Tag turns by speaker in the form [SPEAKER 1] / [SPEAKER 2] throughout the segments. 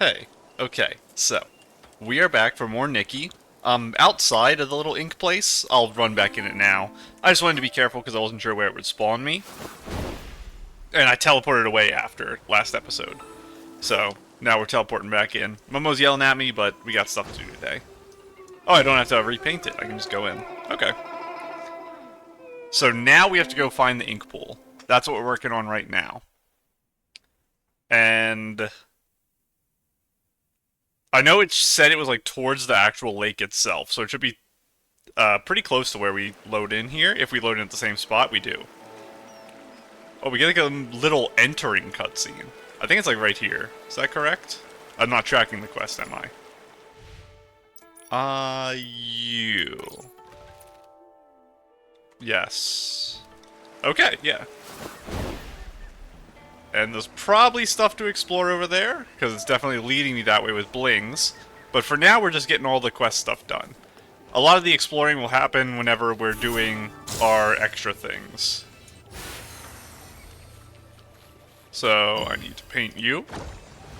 [SPEAKER 1] Hey, okay, so we are back for more Nikki. Outside of the little ink place. I'll run back in it now. I just wanted to be careful because I wasn't sure where it would spawn me. And I teleported away after last episode. So, now we're teleporting back in. Momo's yelling at me, but we got stuff to do today. Oh, I don't have to repaint it. I can just go in. Okay. So now we have to go find the ink pool. That's what we're working on right now. And I know it said it was like towards the actual lake itself, so it should be pretty close to where we load in here. If we load in at the same spot, we do. Oh, we get like a little entering cutscene. I think it's like right here. Is that correct? I'm not tracking the quest, am I? You. Yes. Okay, yeah. And there's probably stuff to explore over there, because it's definitely leading me that way with blings. But for now, we're just getting all the quest stuff done. A lot of the exploring will happen whenever we're doing our extra things. So, I need to paint you.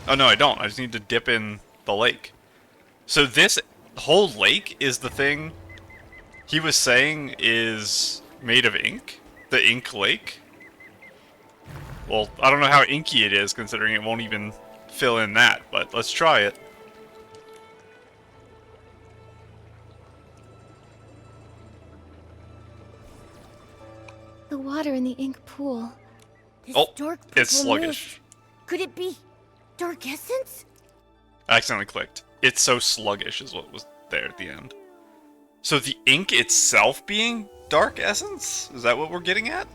[SPEAKER 1] Oh, no, I don't. I just need to dip in the lake. So this whole lake is the thing he was saying is made of ink? The ink lake? Well, I don't know how inky it is, considering it won't even fill in that, but let's try it.
[SPEAKER 2] The water in the ink pool.
[SPEAKER 3] This
[SPEAKER 1] Oh,
[SPEAKER 3] dark
[SPEAKER 1] it's
[SPEAKER 3] purple
[SPEAKER 1] sluggish.
[SPEAKER 3] mist. Could it be dark essence?
[SPEAKER 1] I accidentally clicked. It's so sluggish is what was there at the end. So the ink itself being dark essence? Is that what we're getting at?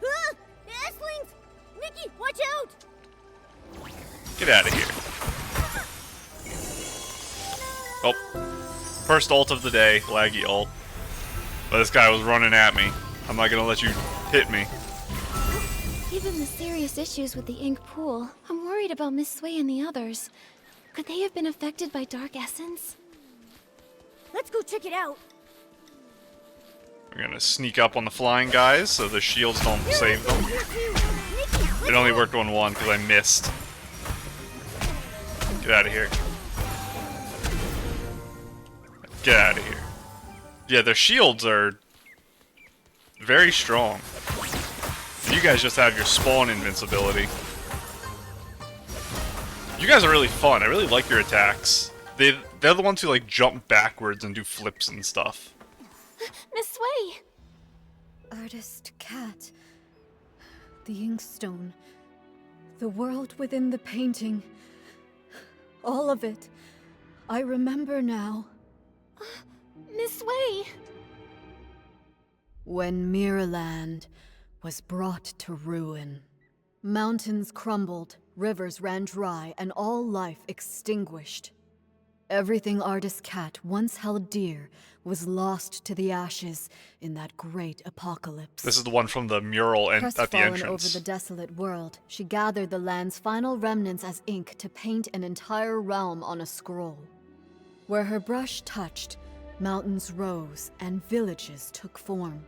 [SPEAKER 3] Ah! The S-Lings! Nikki, watch out!
[SPEAKER 1] Get out of here. Oh. First ult of the day, laggy ult. But this guy was running at me. I'm not gonna let you hit me.
[SPEAKER 2] Given the serious issues with the ink pool, I'm worried about Miss Sway and the others. Could they have been affected by dark essence?
[SPEAKER 3] Let's go check it out.
[SPEAKER 1] We're gonna sneak up on the flying guys so the shields don't save them. It only worked on one because I missed. Get out of here. Get out of here. Yeah, their shields are very strong. You guys just have your spawn invincibility. You guys are really fun. I really like your attacks. They're the ones who like jump backwards and do flips and stuff.
[SPEAKER 2] Miss Sway!
[SPEAKER 4] Artist Cat. The inkstone. The world within the painting. All of it. I remember now.
[SPEAKER 2] Miss Sway!
[SPEAKER 4] When Mirrorland was brought to ruin. Mountains crumbled, rivers ran dry, and all life extinguished. Everything Artist Cat once held dear was lost to the ashes in that great apocalypse.
[SPEAKER 1] This is the one from the mural and at the
[SPEAKER 4] Crestfallen
[SPEAKER 1] entrance.
[SPEAKER 4] over the desolate world, she gathered the land's final remnants as ink to paint an entire realm on a scroll. Where her brush touched, mountains rose and villages took form.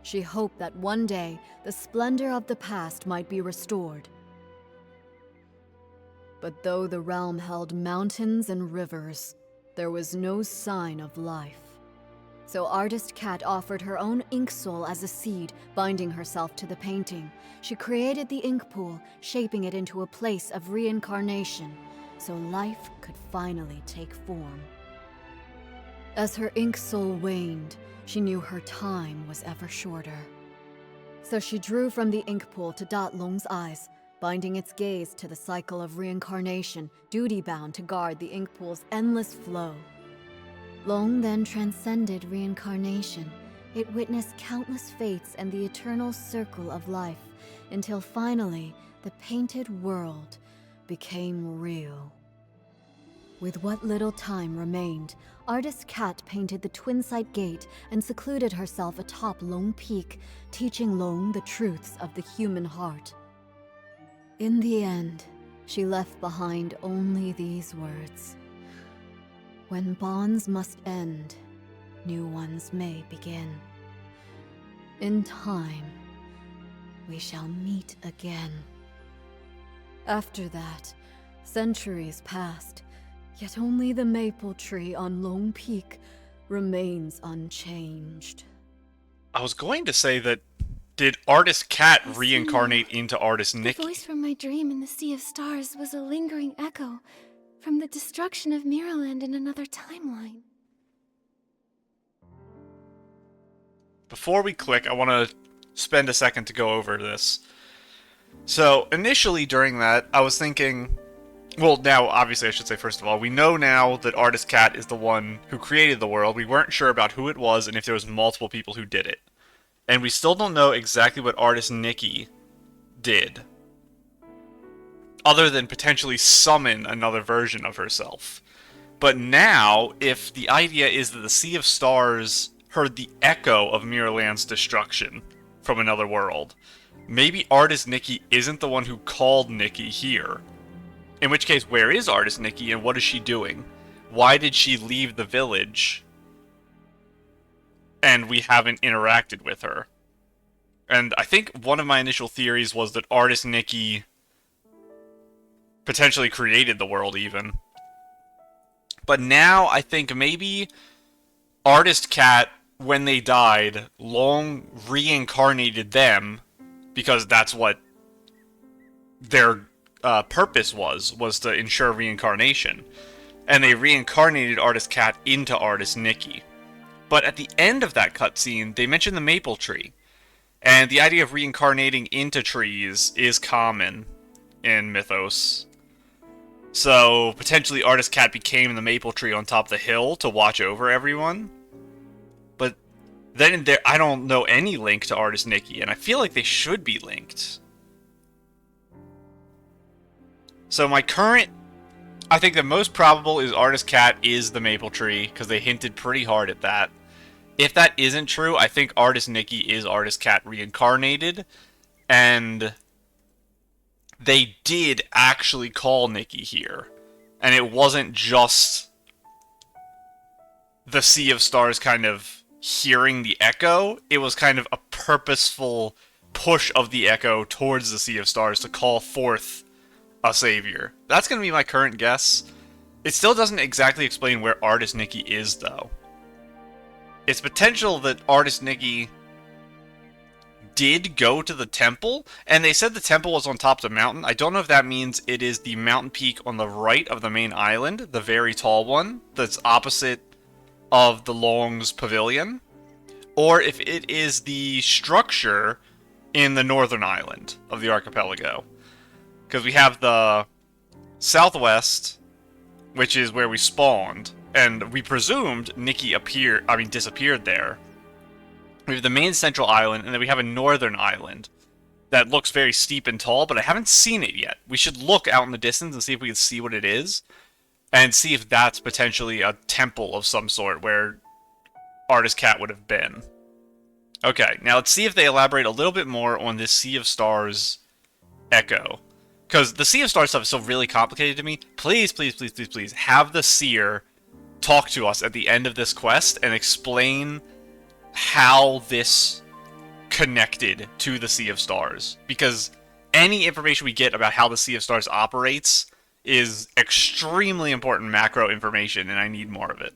[SPEAKER 4] She hoped that one day, the splendor of the past might be restored. But though the realm held mountains and rivers, there was no sign of life. So Artist Cat offered her own ink soul as a seed, binding herself to the painting. She created the ink pool, shaping it into a place of reincarnation, so life could finally take form. As her ink soul waned, she knew her time was ever shorter. So she drew from the ink pool to dot Loong's eyes, binding its gaze to the cycle of reincarnation, duty-bound to guard the ink pool's endless flow. Loong then transcended reincarnation. It witnessed countless fates and the eternal circle of life, until finally, the painted world became real. With what little time remained, Artist Cat painted the Twin-Sight Gate and secluded herself atop Loong Peak, teaching Loong the truths of the human heart. In the end, she left behind only these words. When bonds must end, new ones may begin. In time, we shall meet again. After that, Centuries passed, yet only the maple tree on Loong Peak remains unchanged.
[SPEAKER 1] I was going to say that, did Artist Cat
[SPEAKER 2] I see
[SPEAKER 1] reincarnate
[SPEAKER 2] now.
[SPEAKER 1] into Artist
[SPEAKER 2] The
[SPEAKER 1] Nikki?
[SPEAKER 2] voice from my dream in the Sea of Stars was a lingering echo from the destruction of Miraland in another timeline.
[SPEAKER 1] Before we click, I want to spend a second to go over this. So, initially during that, I was thinking... Well, now, obviously, I should say, first of all, we know now that Artist Cat is the one who created the world. We weren't sure about who it was and if there was multiple people who did it. And we still don't know exactly what Artist Nikki did. Other than potentially summon another version of herself. But now, if the idea is that the Sea of Stars heard the echo of Miraland's destruction from another world, maybe Artist Nikki isn't the one who called Nikki here. In which case, where is Artist Nikki and what is she doing? Why did she leave the village and we haven't interacted with her? And I think one of my initial theories was that Artist Nikki potentially created the world even. But now I think maybe Artist Cat, when they died, Loong reincarnated them because that's what their purpose was to ensure reincarnation. And they reincarnated Artist Cat into Artist Nikki. But at the end of that cutscene, they mention the maple tree. And the idea of reincarnating into trees is common in Mythos. So, potentially Artist Cat became the maple tree on top of the hill to watch over everyone. But then I don't know any link to Artist Nikki, and I feel like they should be linked. So my current... I think the most probable is Artist Cat is the maple tree, because they hinted pretty hard at that. If that isn't true, I think Artist Nikki is Artist Cat reincarnated, and they did actually call Nikki here. And it wasn't just the Sea of Stars kind of hearing the echo, it was kind of a purposeful push of the echo towards the Sea of Stars to call forth a savior. That's going to be my current guess. It still doesn't exactly explain where Artist Nikki is, though. It's potential that Artist Nikki did go to the temple, and they said the temple was on top of the mountain. I don't know if that means it is the mountain peak on the right of the main island, the very tall one, that's opposite of the Loong's pavilion, or if it is the structure in the northern island of the archipelago. Because we have the southwest, which is where we spawned, and we presumed Nikki disappeared there. We have the main central island, and then we have a northern island that looks very steep and tall, but I haven't seen it yet. We should look out in the distance and see if we can see what it is, and see if that's potentially a temple of some sort where Artist Cat would have been. Okay, now let's see if they elaborate a little bit more on this Sea of Stars echo. Because the Sea of Stars stuff is still really complicated to me. Please, please, please, please, please, have the seer talk to us at the end of this quest and explain how this connected to the Sea of Stars. Because any information we get about how the Sea of Stars operates is extremely important macro information, and I need more of it.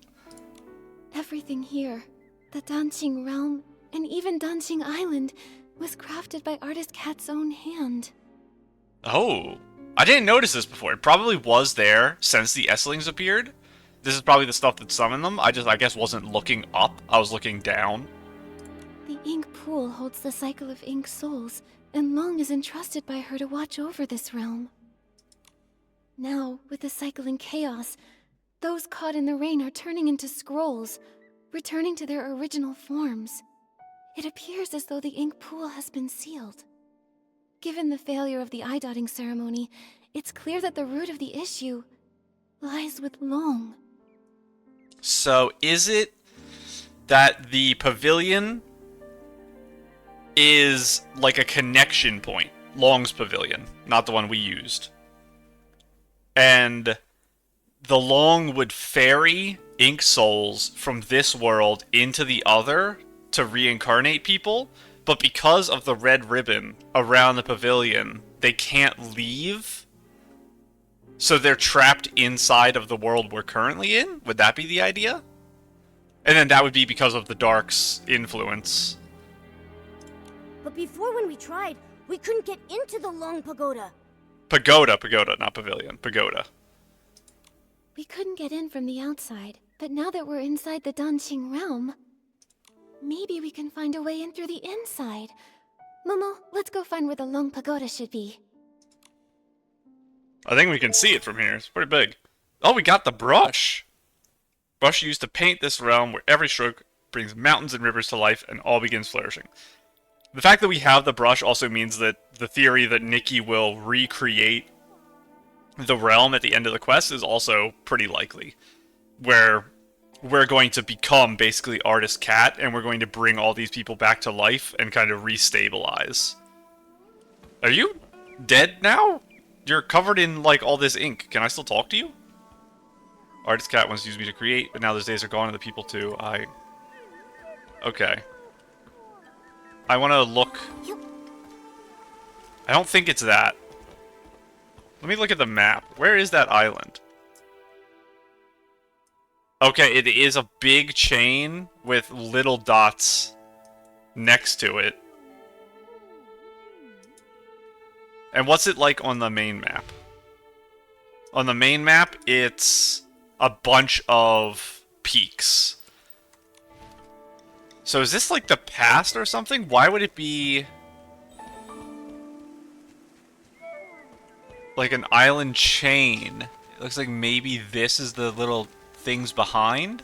[SPEAKER 2] Everything here, the Danqing realm, and even Danqing Island, was crafted by Artist Cat's own hand.
[SPEAKER 1] Oh, I didn't notice this before. It probably was there since the Esslings appeared. This is probably the stuff that summoned them. I guess, wasn't looking up. I was looking down.
[SPEAKER 2] The ink pool holds the cycle of ink souls, and Loong is entrusted by her to watch over this realm. Now, with the cycling chaos, those caught in the rain are turning into scrolls, returning to their original forms. It appears as though the ink pool has been sealed. Given the failure of the eye-dotting ceremony, it's clear that the root of the issue lies with Loong.
[SPEAKER 1] So, is it that the pavilion is like a connection point? Loong's pavilion, not the one we used. And the Loong would ferry ink souls from this world into the other to reincarnate people, but because of the red ribbon around the pavilion, they can't leave So they're trapped inside of the world we're currently in? Would that be the idea? And then that would be because of the Dark's influence.
[SPEAKER 3] But before when we tried, we couldn't get into the Long Pagoda.
[SPEAKER 1] Pagoda, not pavilion. Pagoda.
[SPEAKER 2] We couldn't get in from the outside, but now that we're inside the Danqing realm, maybe we can find a way in through the inside. Momo, let's go find where the Long Pagoda should be.
[SPEAKER 1] I think we can see it from here. It's pretty big. Oh, we got the brush. Brush used to paint this realm where every stroke brings mountains and rivers to life and all begins flourishing. The fact that we have the brush also means that the theory that Nikki will recreate the realm at the end of the quest is also pretty likely. Where we're going to become basically Artist Cat and we're going to bring all these people back to life and kind of restabilize. Are you dead now? You're covered in, like, all this ink. Can I still talk to you? Artist Cat once used me to create, but now those days are gone and the people too. Okay. I want to look... I don't think it's that. Let me look at the map. Where is that island? Okay, it is a big chain with little dots next to it. And what's it like on the main map? On the main map, it's a bunch of peaks. So is this like the past or something? Why would it be like an island chain? It looks like maybe this is the little things behind?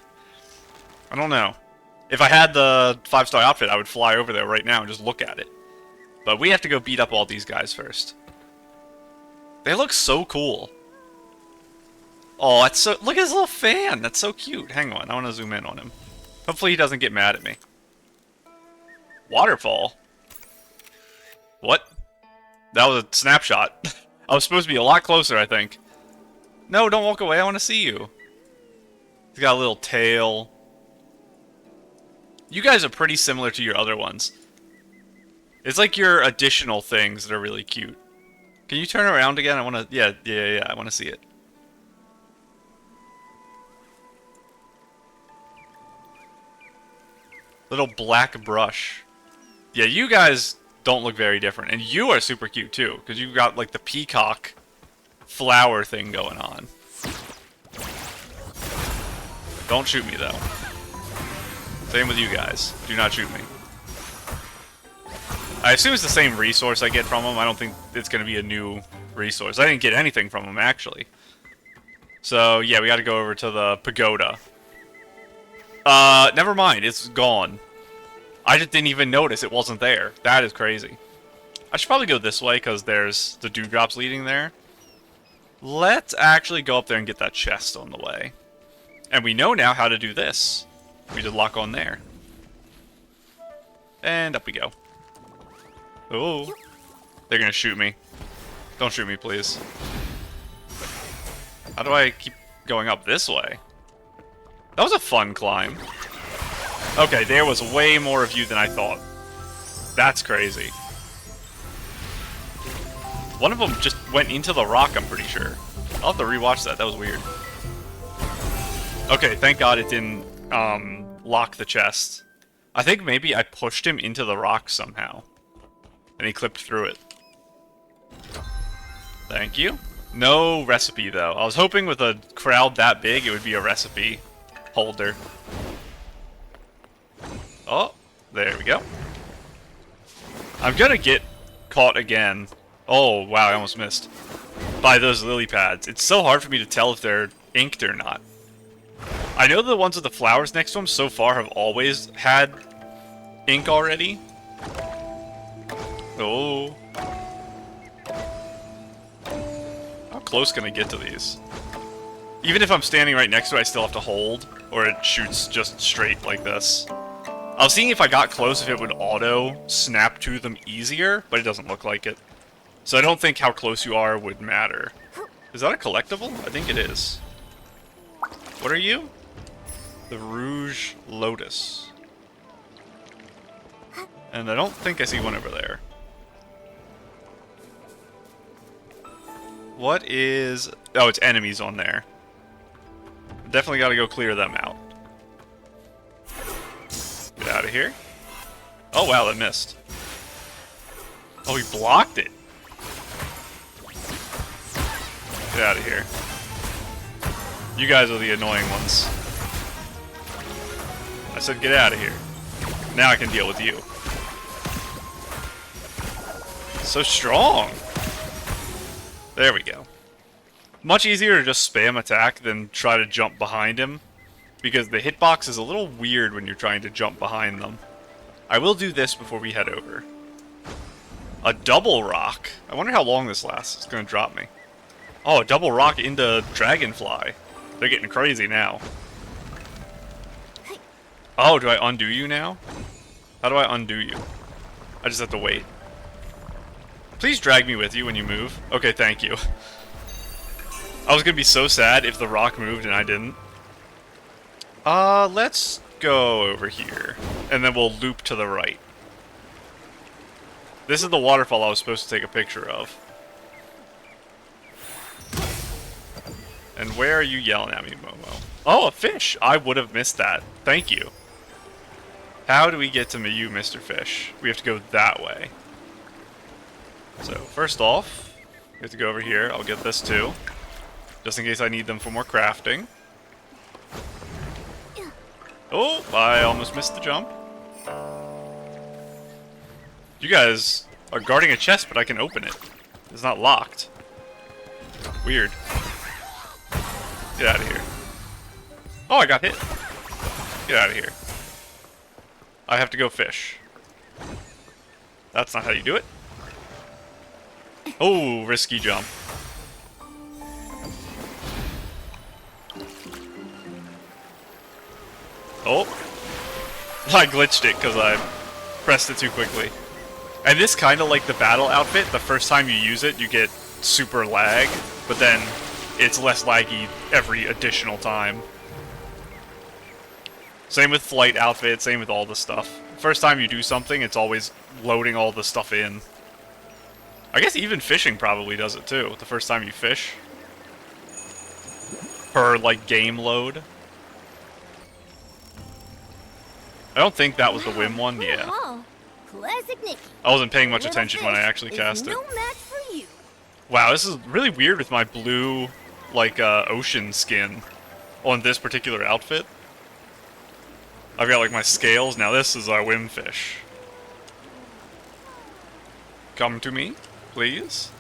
[SPEAKER 1] I don't know. If I had the 5-star outfit, I would fly over there right now and just look at it. But we have to go beat up all these guys first. They look so cool. Oh, that's so... Look at his little fan! That's so cute. Hang on, I want to zoom in on him. Hopefully he doesn't get mad at me. Waterfall? What? That was a snapshot. I was supposed to be a lot closer, I think. No, don't walk away. I want to see you. He's got a little tail. You guys are pretty similar to your other ones. It's like your additional things that are really cute. Can you turn around again? I want to... Yeah. I want to see it. Little black brush. Yeah, you guys don't look very different. And you are super cute, too. Because you've got, like, the peacock flower thing going on. Don't shoot me, though. Same with you guys. Do not shoot me. I assume it's the same resource I get from them. I don't think it's going to be a new resource. I didn't get anything from them, actually. So, yeah, we got to go over to the pagoda. Never mind. It's gone. I just didn't even notice it wasn't there. That is crazy. I should probably go this way, because there's the dewdrops leading there. Let's actually go up there and get that chest on the way. And we know now how to do this. We just lock on there. And up we go. Oh. They're gonna shoot me. Don't shoot me, please. How do I keep going up this way? That was a fun climb. Okay, there was way more of you than I thought. That's crazy. One of them just went into the rock, I'm pretty sure. I'll have to rewatch that. That was weird. Okay, thank God it didn't lock the chest. I think maybe I pushed him into the rock somehow. And he clipped through it. Thank you. No recipe, though. I was hoping with a crowd that big, it would be a recipe holder. Oh, there we go. I'm gonna get caught again. Oh, wow, I almost missed. By those lily pads. It's so hard for me to tell if they're inked or not. I know the ones with the flowers next to them so far have always had ink already. Oh. How close can I get to these? Even if I'm standing right next to it, I still have to hold, or it shoots just straight like this. I was seeing if I got close if it would auto snap to them easier, but it doesn't look like it. So I don't think how close you are would matter. Is that a collectible? I think it is. What are you? The Rouge Lotus. And I don't think I see one over there. What is... Oh, it's enemies on there. Definitely gotta go clear them out. Get out of here. Oh, wow, that missed. Oh, he blocked it. Get out of here. You guys are the annoying ones. I said get out of here. Now I can deal with you. So strong. There we go. Much easier to just spam attack than try to jump behind him, because the hitbox is a little weird when you're trying to jump behind them. I will do this before we head over. A double rock. I wonder how long this lasts. It's going to drop me. Oh, a double rock into Dragonfly. They're getting crazy now. Oh, do I undo you now? How do I undo you? I just have to wait. Please drag me with you when you move. Okay, thank you. I was going to be so sad if the rock moved and I didn't. Let's go over here. And then we'll loop to the right. This is the waterfall I was supposed to take a picture of. And where are you yelling at me, Momo? Oh, a fish! I would have missed that. Thank you. How do we get to you, Mr. Fish? We have to go that way. So, first off, we have to go over here. I'll get this too. Just in case I need them for more crafting. Oh, I almost missed the jump. You guys are guarding a chest, but I can open it. It's not locked. Weird. Get out of here. Oh, I got hit. Get out of here. I have to go fish. That's not how you do it. Oh, risky jump. Oh. I glitched it because I pressed it too quickly. And this kind of like the battle outfit. The first time you use it, you get super lag. But then it's less laggy every additional time. Same with flight outfit, same with all the stuff. First time you do something, it's always loading all the stuff in. I guess even fishing probably does it too, the first time you fish. Per, like, game load. I don't think that was the Whim one, yeah.
[SPEAKER 3] Classic Nikki.
[SPEAKER 1] I wasn't paying much attention when I actually cast it.
[SPEAKER 3] No match for you.
[SPEAKER 1] Wow, this is really weird with my blue, like, ocean skin on this particular outfit. I've got, like, my scales. Now this is our Whim fish. Come to me, please.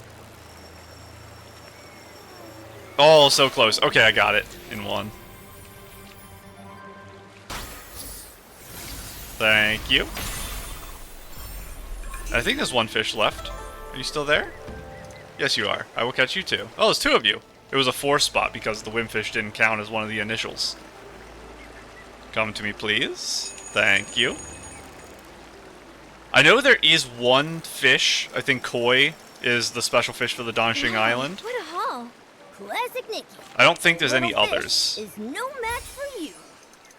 [SPEAKER 1] Oh, so close. Okay, I got it in one. Thank you. I think there's one fish left. Are you still there? Yes, you are. I will catch you too. Oh, there's two of you. It was a 4 spot because the Wimfish didn't count as one of the initials. Come to me, please. Thank you. I know there is one fish. I think koi is the special fish for the Danqing Island.
[SPEAKER 3] What a haul. Classic Nikki.
[SPEAKER 1] I don't think there's any
[SPEAKER 3] Little fish
[SPEAKER 1] others.
[SPEAKER 3] Is no match for you.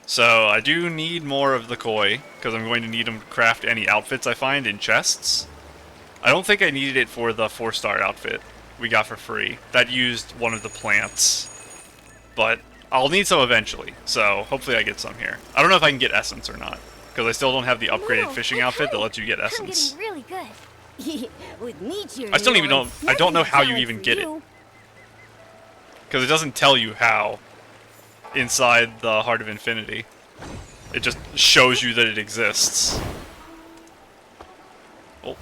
[SPEAKER 1] So I do need more of the koi, because I'm going to need them to craft any outfits I find in chests. I don't think I needed it for the 4-star outfit we got for free. That used one of the plants. But I'll need some eventually, so hopefully I get some here. I don't know if I can get essence or not, because I still don't have the upgraded
[SPEAKER 3] No,
[SPEAKER 1] fishing
[SPEAKER 3] I
[SPEAKER 1] outfit that
[SPEAKER 3] could.
[SPEAKER 1] lets you get
[SPEAKER 3] I'm
[SPEAKER 1] essence.
[SPEAKER 3] getting really good. With Nietzsche,
[SPEAKER 1] I still even don't. I don't know how you even get it, because it doesn't tell you how inside the Heart of Infinity. It just shows you that it exists. Oh.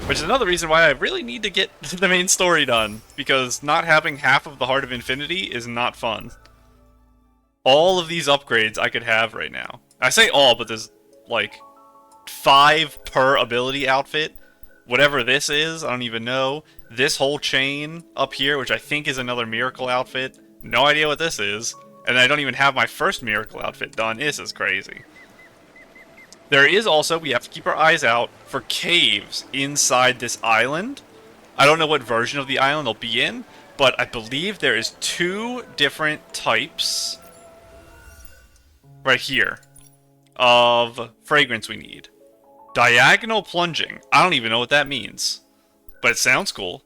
[SPEAKER 1] Which is another reason why I really need to get the main story done, because not having half of the Heart of Infinity is not fun. All of these upgrades I could have right now. I say all, but there's like 5 per ability outfit. Whatever this is, I don't even know. This whole chain up here, which I think is another miracle outfit. No idea what this is. And I don't even have my first miracle outfit done. This is crazy. There is also, we have to keep our eyes out for caves inside this island. I don't know what version of the island they'll be in, but I believe there is 2 different types right here of fragrance we need. Diagonal plunging. I don't even know what that means, but it sounds cool.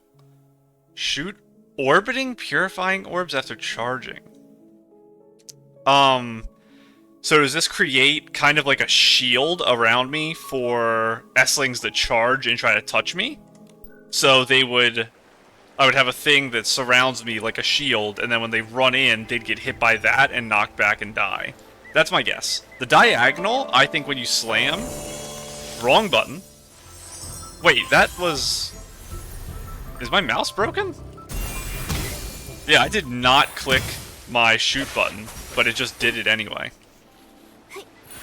[SPEAKER 1] Shoot Orbiting purifying orbs after charging. So does this create kind of like a shield around me for S-lings that charge and try to touch me? So I would have a thing that surrounds me like a shield, and then when they run in, they'd get hit by that and knocked back and die. That's my guess. The diagonal, I think when you slam... Wrong button. Wait, that was... Is my mouse broken? Yeah, I did not click my shoot button, but it just did it anyway.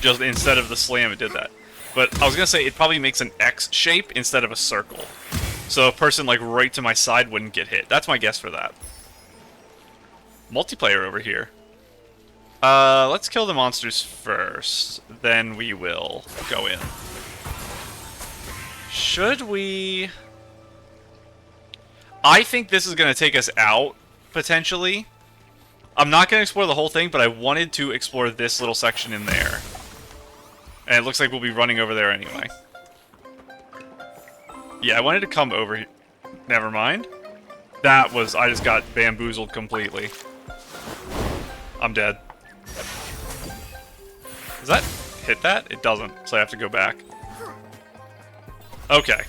[SPEAKER 1] Just instead of the slam, it did that. But I was gonna say, it probably makes an X shape instead of a circle. So a person like right to my side wouldn't get hit. That's my guess for that. Multiplayer over here. Let's kill the monsters first. Then we will go in. Should we... I think this is gonna take us out, potentially. I'm not gonna explore the whole thing, but I wanted to explore this little section in there. And it looks like we'll be running over there anyway. Yeah, I wanted to come over here. Never mind. That was... I just got bamboozled completely. I'm dead. Does that hit that? It doesn't, so I have to go back. Okay.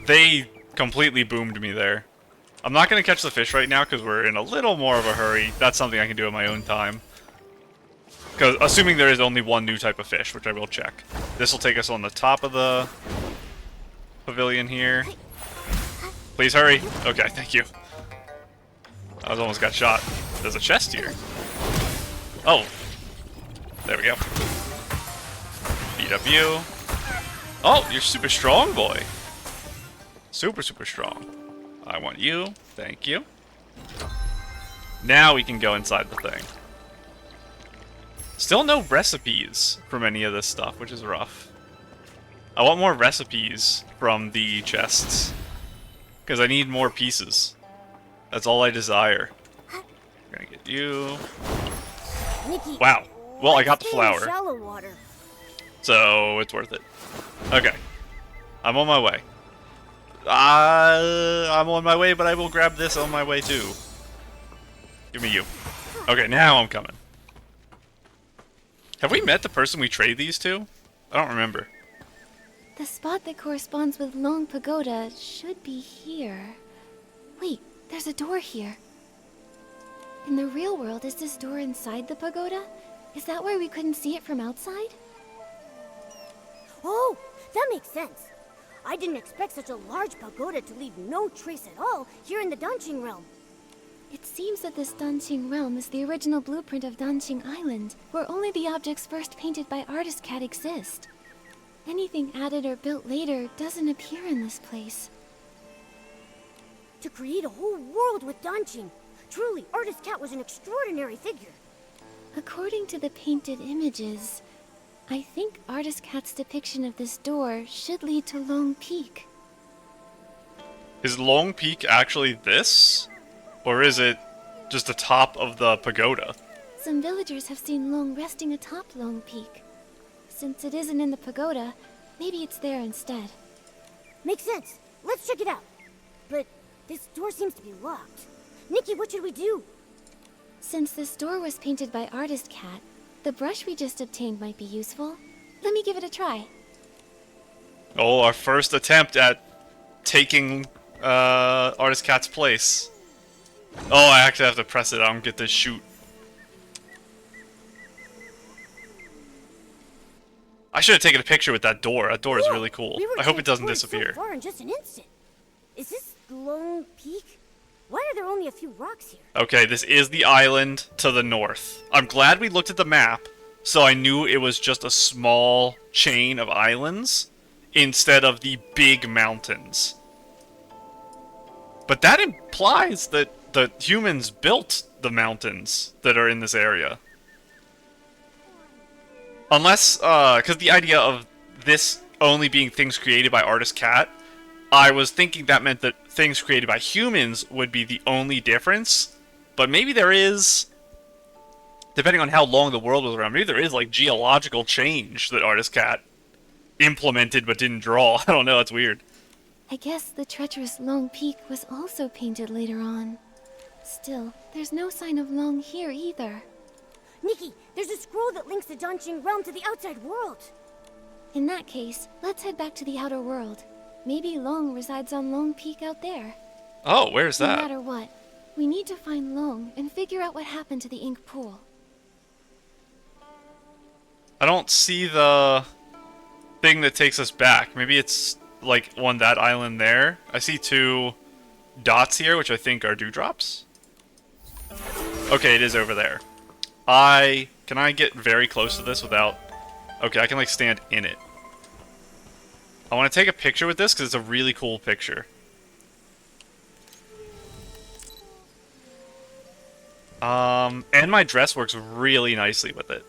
[SPEAKER 1] They completely boomed me there. I'm not going to catch the fish right now because we're in a little more of a hurry. That's something I can do in my own time. Because assuming there is only one new type of fish, which I will check. This will take us on the top of the pavilion here. Please hurry. Okay, thank you. I almost got shot. There's a chest here. Oh. There we go. Beat up you. Oh, you're super strong, boy. Super, super strong. I want you. Thank you. Now we can go inside the thing. Still no recipes from any of this stuff, which is rough. I want more recipes from the chests. Because I need more pieces. That's all I desire. I'm gonna get you.
[SPEAKER 3] Nikki,
[SPEAKER 1] Wow. Well, I got the
[SPEAKER 3] stay in
[SPEAKER 1] flower.
[SPEAKER 3] shallow water.
[SPEAKER 1] So, it's worth it. Okay. I'm on my way. I'm on my way, but I will grab this on my way too. Give me you. Okay, now I'm coming. Have we met the person we trade these to? I don't remember.
[SPEAKER 2] The spot that corresponds with Loong Pagoda should be here. Wait, there's a door here. In the real world, is this door inside the pagoda? Is that why we couldn't see it from outside?
[SPEAKER 3] Oh, that makes sense. I didn't expect such a large pagoda to leave no trace at all here in the Danqing realm.
[SPEAKER 2] It seems that this Danqing realm is the original blueprint of Danqing Island, where only the objects first painted by Artist Cat exist. Anything added or built later doesn't appear in this place.
[SPEAKER 3] To create a whole world with Danqing, truly, Artist Cat was an extraordinary figure.
[SPEAKER 2] According to the painted images, I think Artist Cat's depiction of this door should lead to Loong Peak.
[SPEAKER 1] Is Loong Peak actually this? Or is it just the top of the pagoda?
[SPEAKER 2] Some villagers have seen Loong resting atop Loong Peak. Since it isn't in the pagoda, maybe it's there instead.
[SPEAKER 3] Makes sense. Let's check it out. But this door seems to be locked. Nikki, what should we do?
[SPEAKER 2] Since this door was painted by Artist Cat, the brush we just obtained might be useful. Let me give it a try.
[SPEAKER 1] Oh, our first attempt at taking Artist Cat's place. Oh, I actually have to press it. I don't get to shoot. I should have taken a picture with that door. That door is really cool.
[SPEAKER 3] We were
[SPEAKER 1] I hope it doesn't
[SPEAKER 3] transported
[SPEAKER 1] disappear.
[SPEAKER 3] So far in just an instant. Is this Loong Peak? Why are there only a few rocks here?
[SPEAKER 1] Okay, this is the island to the north. I'm glad we looked at the map, so I knew it was just a small chain of islands instead of the big mountains. But that implies that the humans built the mountains that are in this area. Unless, because the idea of this only being things created by Artist Cat, I was thinking that meant that things created by humans would be the only difference. But maybe there is, depending on how long the world was around, maybe there is like geological change that Artist Cat implemented but didn't draw. I don't know, that's weird.
[SPEAKER 2] I guess the treacherous Loong Peak was also painted later on. Still, there's no sign of Loong here either.
[SPEAKER 3] Nikki, there's a scroll that links the Danqing realm to the outside world.
[SPEAKER 2] In that case, let's head back to the outer world. Maybe Loong resides on Loong Peak out there.
[SPEAKER 1] Oh, where's
[SPEAKER 2] No
[SPEAKER 1] that?
[SPEAKER 2] matter what, we need to find Loong and figure out what happened to the ink pool.
[SPEAKER 1] I don't see the thing that takes us back. Maybe it's like on that island there. I see 2 dots here, which I think are dewdrops. Okay, it is over there. Can I get very close to this without... Okay, I can like stand in it. I want to take a picture with this because it's a really cool picture. And my dress works really nicely with it.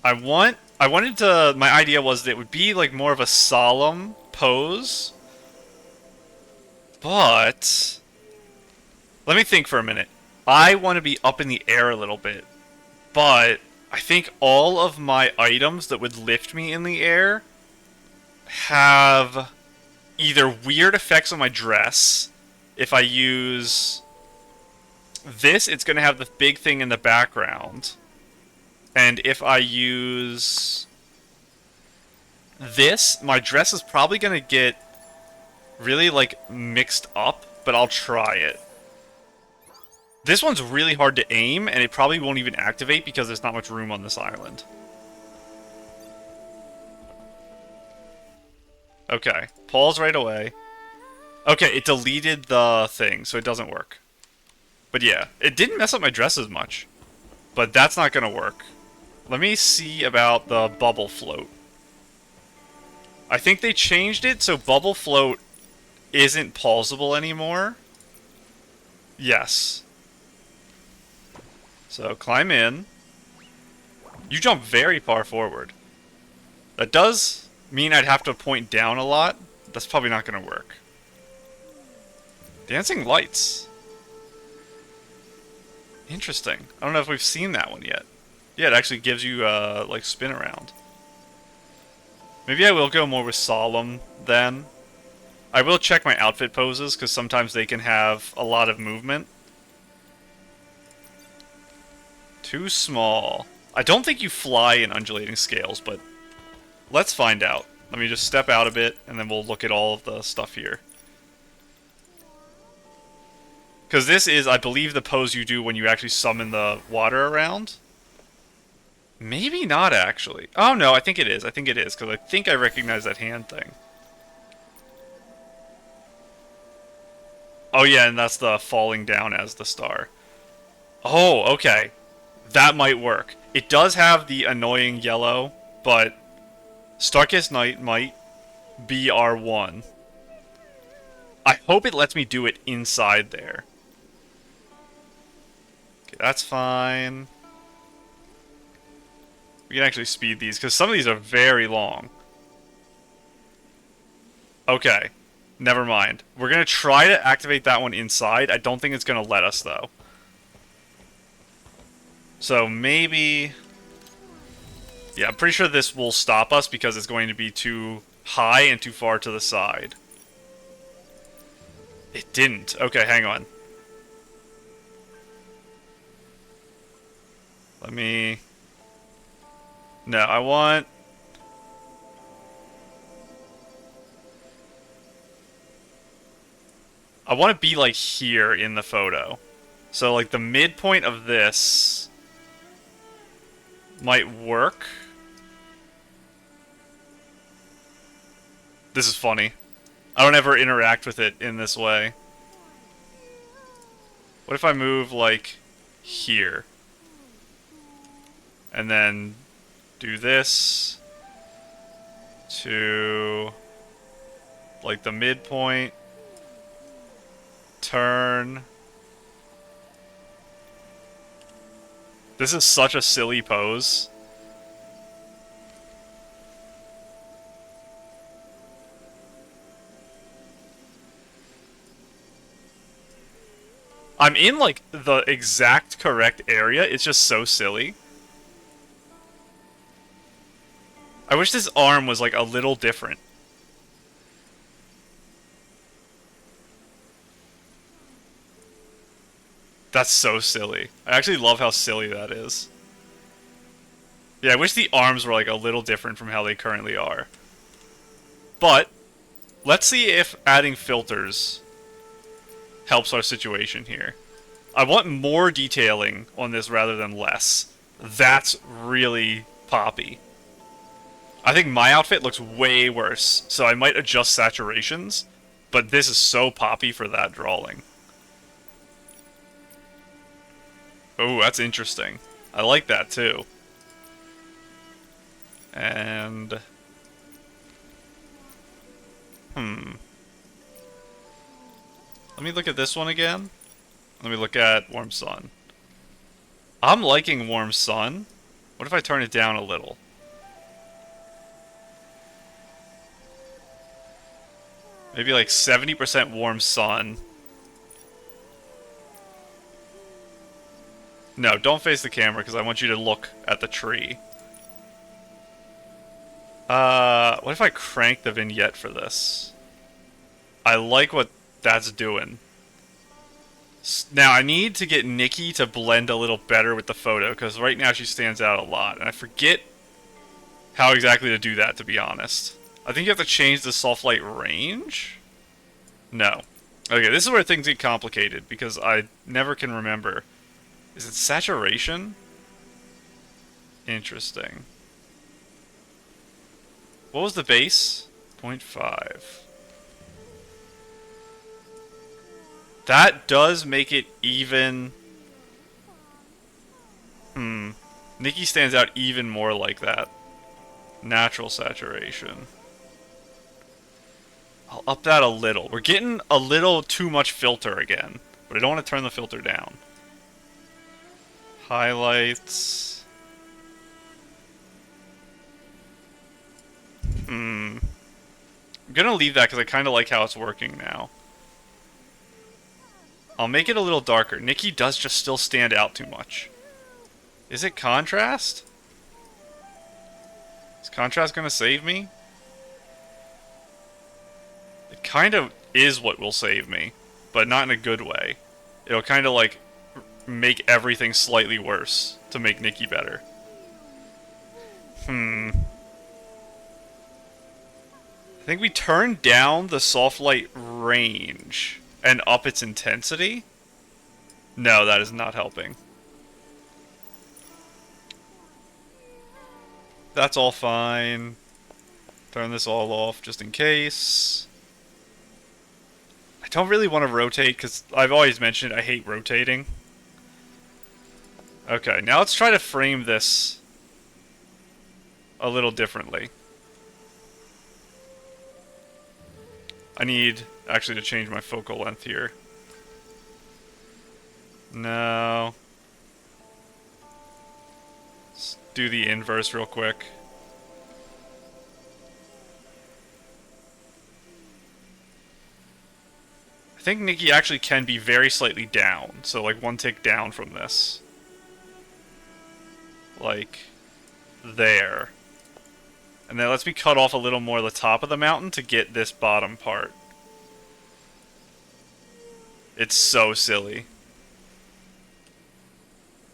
[SPEAKER 1] My idea was that it would be like more of a solemn pose. But let me think for a minute. I want to be up in the air a little bit. But I think all of my items that would lift me in the air have either weird effects on my dress. If I use this, it's going to have the big thing in the background. And if I use this, my dress is probably going to get really, like, mixed up, but I'll try it. This one's really hard to aim, and it probably won't even activate because there's not much room on this island. Okay, pause right away. Okay, it deleted the thing, so it doesn't work. But yeah, it didn't mess up my dress as much. But that's not gonna work. Let me see about the bubble float. I think they changed it so bubble float isn't pausable anymore. Yes. So, climb in. You jump very far forward. That does mean I'd have to point down a lot. That's probably not gonna work. Dancing lights. Interesting. I don't know if we've seen that one yet. Yeah, it actually gives you, like, spin around. Maybe I will go more with solemn then. I will check my outfit poses, because sometimes they can have a lot of movement. Too small. I don't think you fly in undulating scales, but let's find out. Let me just step out a bit, and then we'll look at all of the stuff here. Because this is, I believe, the pose you do when you actually summon the water around. Maybe not, actually. Oh, no, I think it is. I think it is, because I think I recognize that hand thing. Oh, yeah, and that's the falling down as the star. Oh, okay. That might work. It does have the annoying yellow, but Starkest Night might be R1. I hope it lets me do it inside there. Okay, that's fine. We can actually speed these, because some of these are very long. Okay. Never mind. We're going to try to activate that one inside. I don't think it's going to let us, though. So, maybe... Yeah, I'm pretty sure this will stop us, because it's going to be too high and too far to the side. It didn't. Okay, hang on. Let me... No, I want... I want to be, like, here in the photo. So, like, the midpoint of this might work. This is funny. I don't ever interact with it in this way. What if I move, like, here? And then do this to, like, the midpoint. Turn. This is such a silly pose. I'm in, like, the exact correct area. It's just so silly. I wish this arm was like a little different. That's so silly. I actually love how silly that is. Yeah, I wish the arms were like a little different from how they currently are. But let's see if adding filters helps our situation here. I want more detailing on this rather than less. That's really poppy. I think my outfit looks way worse, so I might adjust saturations, but this is so poppy for that drawing. Oh, that's interesting. I like that too. And... Let me look at this one again. Let me look at Warm Sun. I'm liking Warm Sun. What if I turn it down a little? Maybe like 70% Warm Sun. No, don't face the camera because I want you to look at the tree. What if I crank the vignette for this? I like what that's doing. Now, I need to get Nikki to blend a little better with the photo, because right now she stands out a lot, and I forget how exactly to do that, to be honest. I think you have to change the soft light range? No. Okay, this is where things get complicated, because I never can remember. Is it saturation? Interesting. What was the base? 0.5. That does make it even... Nikki stands out even more like that. Natural saturation. I'll up that a little. We're getting a little too much filter again, but I don't want to turn the filter down. Highlights. I'm gonna leave that because I kind of like how it's working now. I'll make it a little darker. Nikki does just still stand out too much. Is it contrast? Is contrast gonna save me? It kind of is what will save me, but not in a good way. It'll kind of like make everything slightly worse to make Nikki better. I think we turn down the soft light range and up its intensity? No, that is not helping. That's all fine. Turn this all off just in case. I don't really want to rotate because I've always mentioned I hate rotating. Okay, now let's try to frame this a little differently. I need actually to change my focal length here. No. Let's do the inverse real quick. I think Nikki actually can be very slightly down, so like one tick down from this. Like there. And then lets me cut off a little more of the top of the mountain to get this bottom part. It's so silly.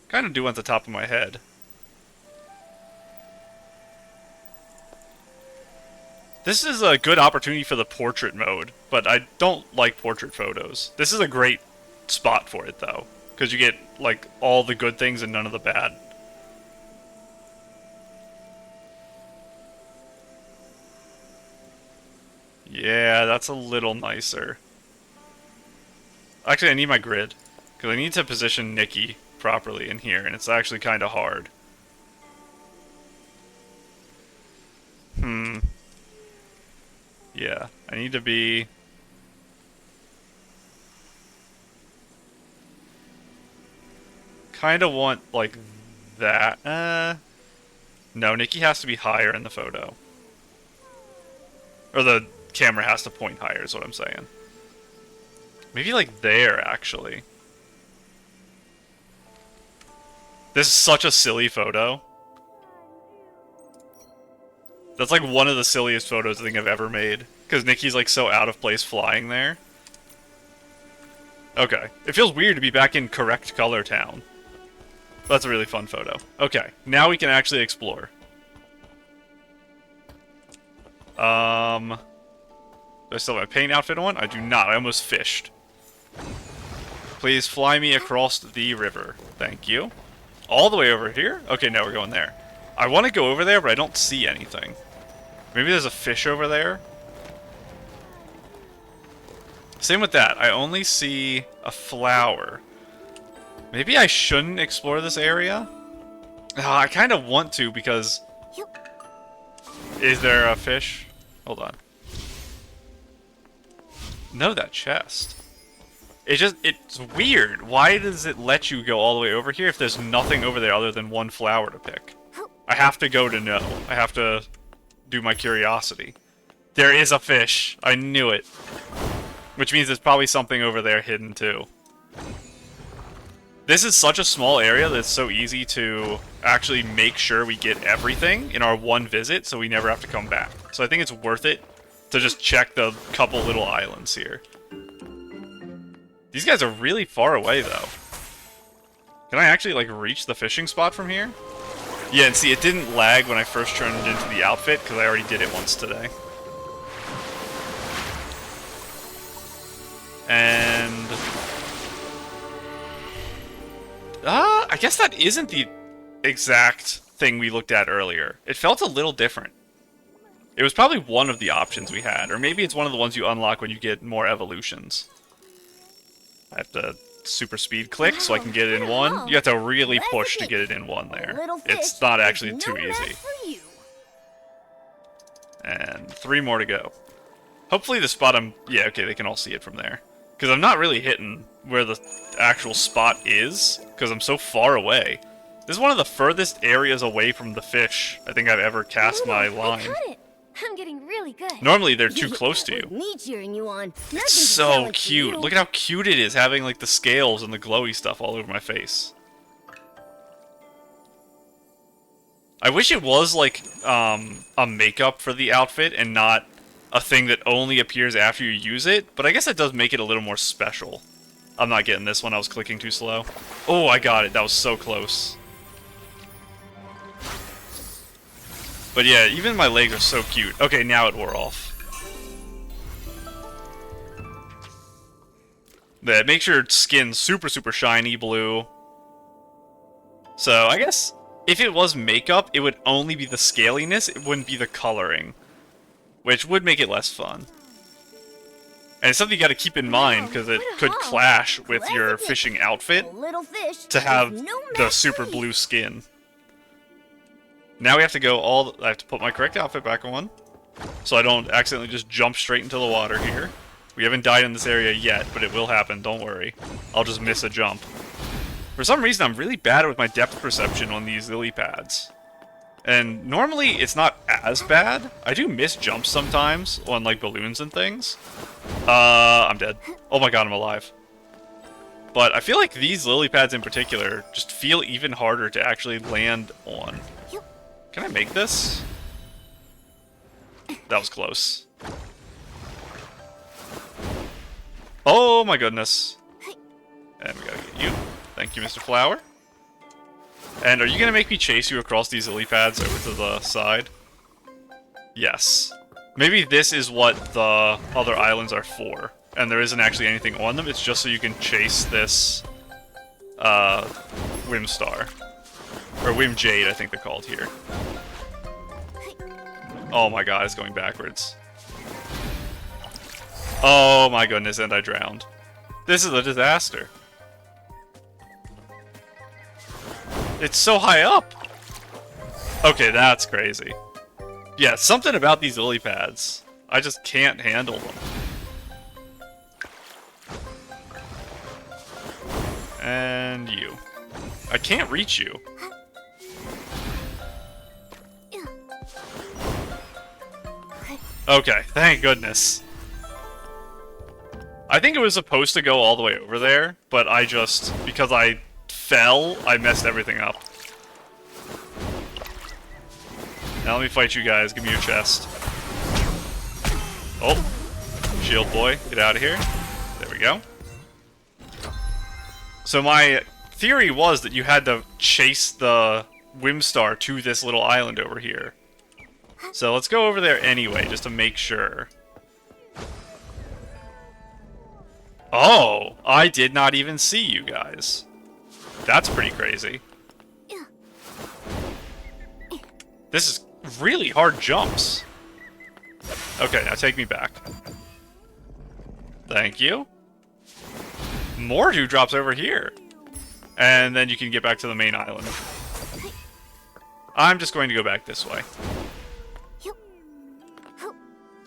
[SPEAKER 1] Kind of do want the top of my head. This is a good opportunity for the portrait mode, but I don't like portrait photos. This is a great spot for it, though, because you get, like, all the good things and none of the bad. Yeah, that's a little nicer. Actually, I need my grid, because I need to position Nikki properly in here, and it's actually kind of hard. Yeah, I need to be... kind of want, like, that. No, Nikki has to be higher in the photo. Or the camera has to point higher, is what I'm saying. Maybe, like, there, actually. This is such a silly photo. That's like one of the silliest photos I think I've ever made. Because Nikki's like so out of place flying there. Okay. It feels weird to be back in Correct Color Town. That's a really fun photo. Okay. Now we can actually explore. Do I still have my paint outfit on? I do not. I almost fished. Please fly me across the river. Thank you. All the way over here? Okay, now we're going there. I want to go over there, but I don't see anything. Maybe there's a fish over there? Same with that. I only see a flower. Maybe I shouldn't explore this area? I kind of want to because... Is there a fish? Hold on. No, that chest. It's weird. Why does it let you go all the way over here if there's nothing over there other than one flower to pick? I have to go to know. I have to do my curiosity. There is a fish. I knew it. Which means there's probably something over there hidden too. This is such a small area that it's so easy to actually make sure we get everything in our one visit so we never have to come back. So I think it's worth it to just check the couple little islands here. These guys are really far away though. Can I actually like reach the fishing spot from here? Yeah, and see, it didn't lag when I first turned it into the outfit because I already did it once today. And... I guess that isn't the exact thing we looked at earlier. It felt a little different. It was probably one of the options we had, or maybe it's one of the ones you unlock when you get more evolutions. I have to super speed click so I can get it in one. You have to really push to get it in one there. It's not actually too easy. And 3 more to go. Hopefully the spot I'm... Yeah, okay, they can all see it from there. Because I'm not really hitting where the actual spot is, because I'm so far away. This is one of the furthest areas away from the fish I think I've ever cast my line.
[SPEAKER 3] I caught it. I'm getting really good.
[SPEAKER 1] Normally they're too close to you.
[SPEAKER 3] Me cheering you on.
[SPEAKER 1] It's so cute. Look at how cute it is, having like the scales and the glowy stuff all over my face. I wish it was like a makeup for the outfit and not a thing that only appears after you use it, but I guess that does make it a little more special. I'm not getting this one, I was clicking too slow. Oh, I got it, that was so close. But yeah, even my legs are so cute. Okay, now it wore off. That makes your skin super, super shiny blue. So, I guess if it was makeup, it would only be the scaliness, it wouldn't be the coloring. Which would make it less fun. And it's something you gotta keep in mind, because it could clash with your fishing outfit to have the super blue skin. Now we have to go I have to put my correct outfit back on, so I don't accidentally just jump straight into the water here. We haven't died in this area yet, but it will happen, don't worry. I'll just miss a jump. For some reason, I'm really bad with my depth perception on these lily pads. And normally, it's not as bad. I do miss jumps sometimes on, like, balloons and things. I'm dead. Oh my god, I'm alive. But I feel like these lily pads in particular just feel even harder to actually land on. Can I make this? That was close. Oh my goodness. And we gotta get you. Thank you, Mr. Flower. And are you gonna make me chase you across these lily pads over to the side? Yes. Maybe this is what the other islands are for, and there isn't actually anything on them, it's just so you can chase this, Whim Star. Or Whim Jade, I think they're called here. Oh my god, it's going backwards. Oh my goodness, and I drowned. This is a disaster. It's so high up! Okay, that's crazy. Yeah, something about these lily pads. I just can't handle them. And you. I can't reach you. Okay, thank goodness. I think it was supposed to go all the way over there, but I just, because I fell, I messed everything up. Now let me fight you guys. Give me your chest. Oh. Shield boy, get out of here. There we go. So my theory was that you had to chase the Whimstar to this little island over here. So let's go over there anyway, just to make sure. Oh, I did not even see you guys. That's pretty crazy. This is really hard jumps. Okay, now take me back. Thank you. More dewdrops over here. And then you can get back to the main island. I'm just going to go back this way.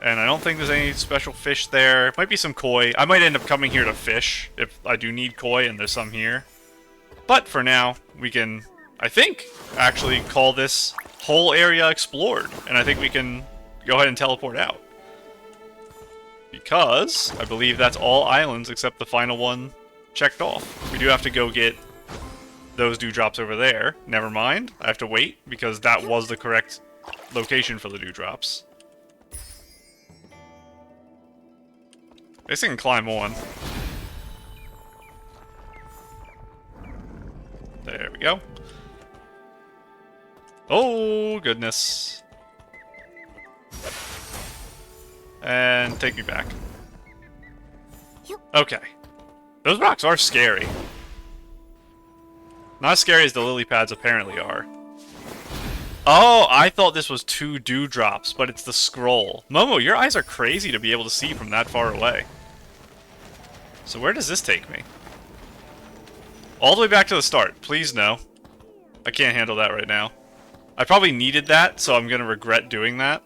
[SPEAKER 1] And I don't think there's any special fish there. Might be some koi. I might end up coming here to fish if I do need koi and there's some here. But for now, we can, I think, actually call this whole area explored. And I think we can go ahead and teleport out. Because I believe that's all islands except the final one checked off. We do have to go get those dewdrops over there. Never mind. I have to wait because that was the correct location for the dewdrops. I guess I can climb on. There we go. Oh, goodness. And take me back. Okay. Those rocks are scary. Not as scary as the lily pads apparently are. Oh, I thought this was 2 dewdrops, but it's the scroll. Momo, your eyes are crazy to be able to see from that far away. So where does this take me? All the way back to the start. Please no. I can't handle that right now. I probably needed that, so I'm going to regret doing that.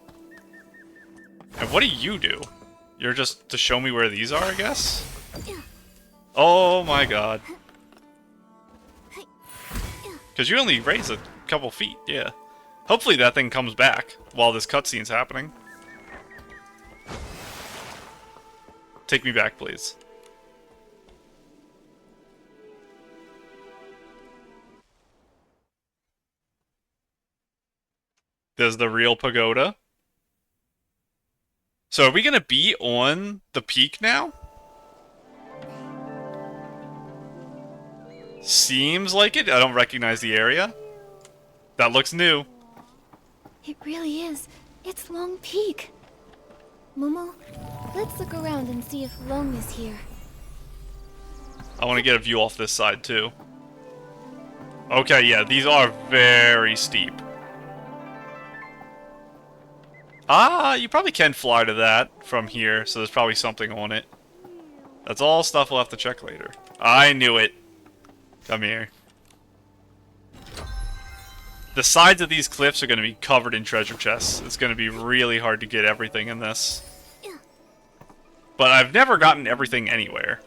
[SPEAKER 1] And what do you do? You're just to show me where these are, I guess? Oh my god. Because you only raise a couple feet, yeah. Hopefully that thing comes back while this cutscene's happening. Take me back, please. There's the real pagoda. So are we gonna be on the peak now? Seems like it. I don't recognize the area. That looks new.
[SPEAKER 2] It really is. It's Loong Peak. Momo, let's look around and see if Loong is here.
[SPEAKER 1] I want to get a view off this side too. Okay, yeah, these are very steep. Ah, you probably can fly to that from here, so there's probably something on it. That's all stuff we'll have to check later. I knew it. Come here. The sides of these cliffs are going to be covered in treasure chests. It's going to be really hard to get everything in this. But I've never gotten everything anywhere.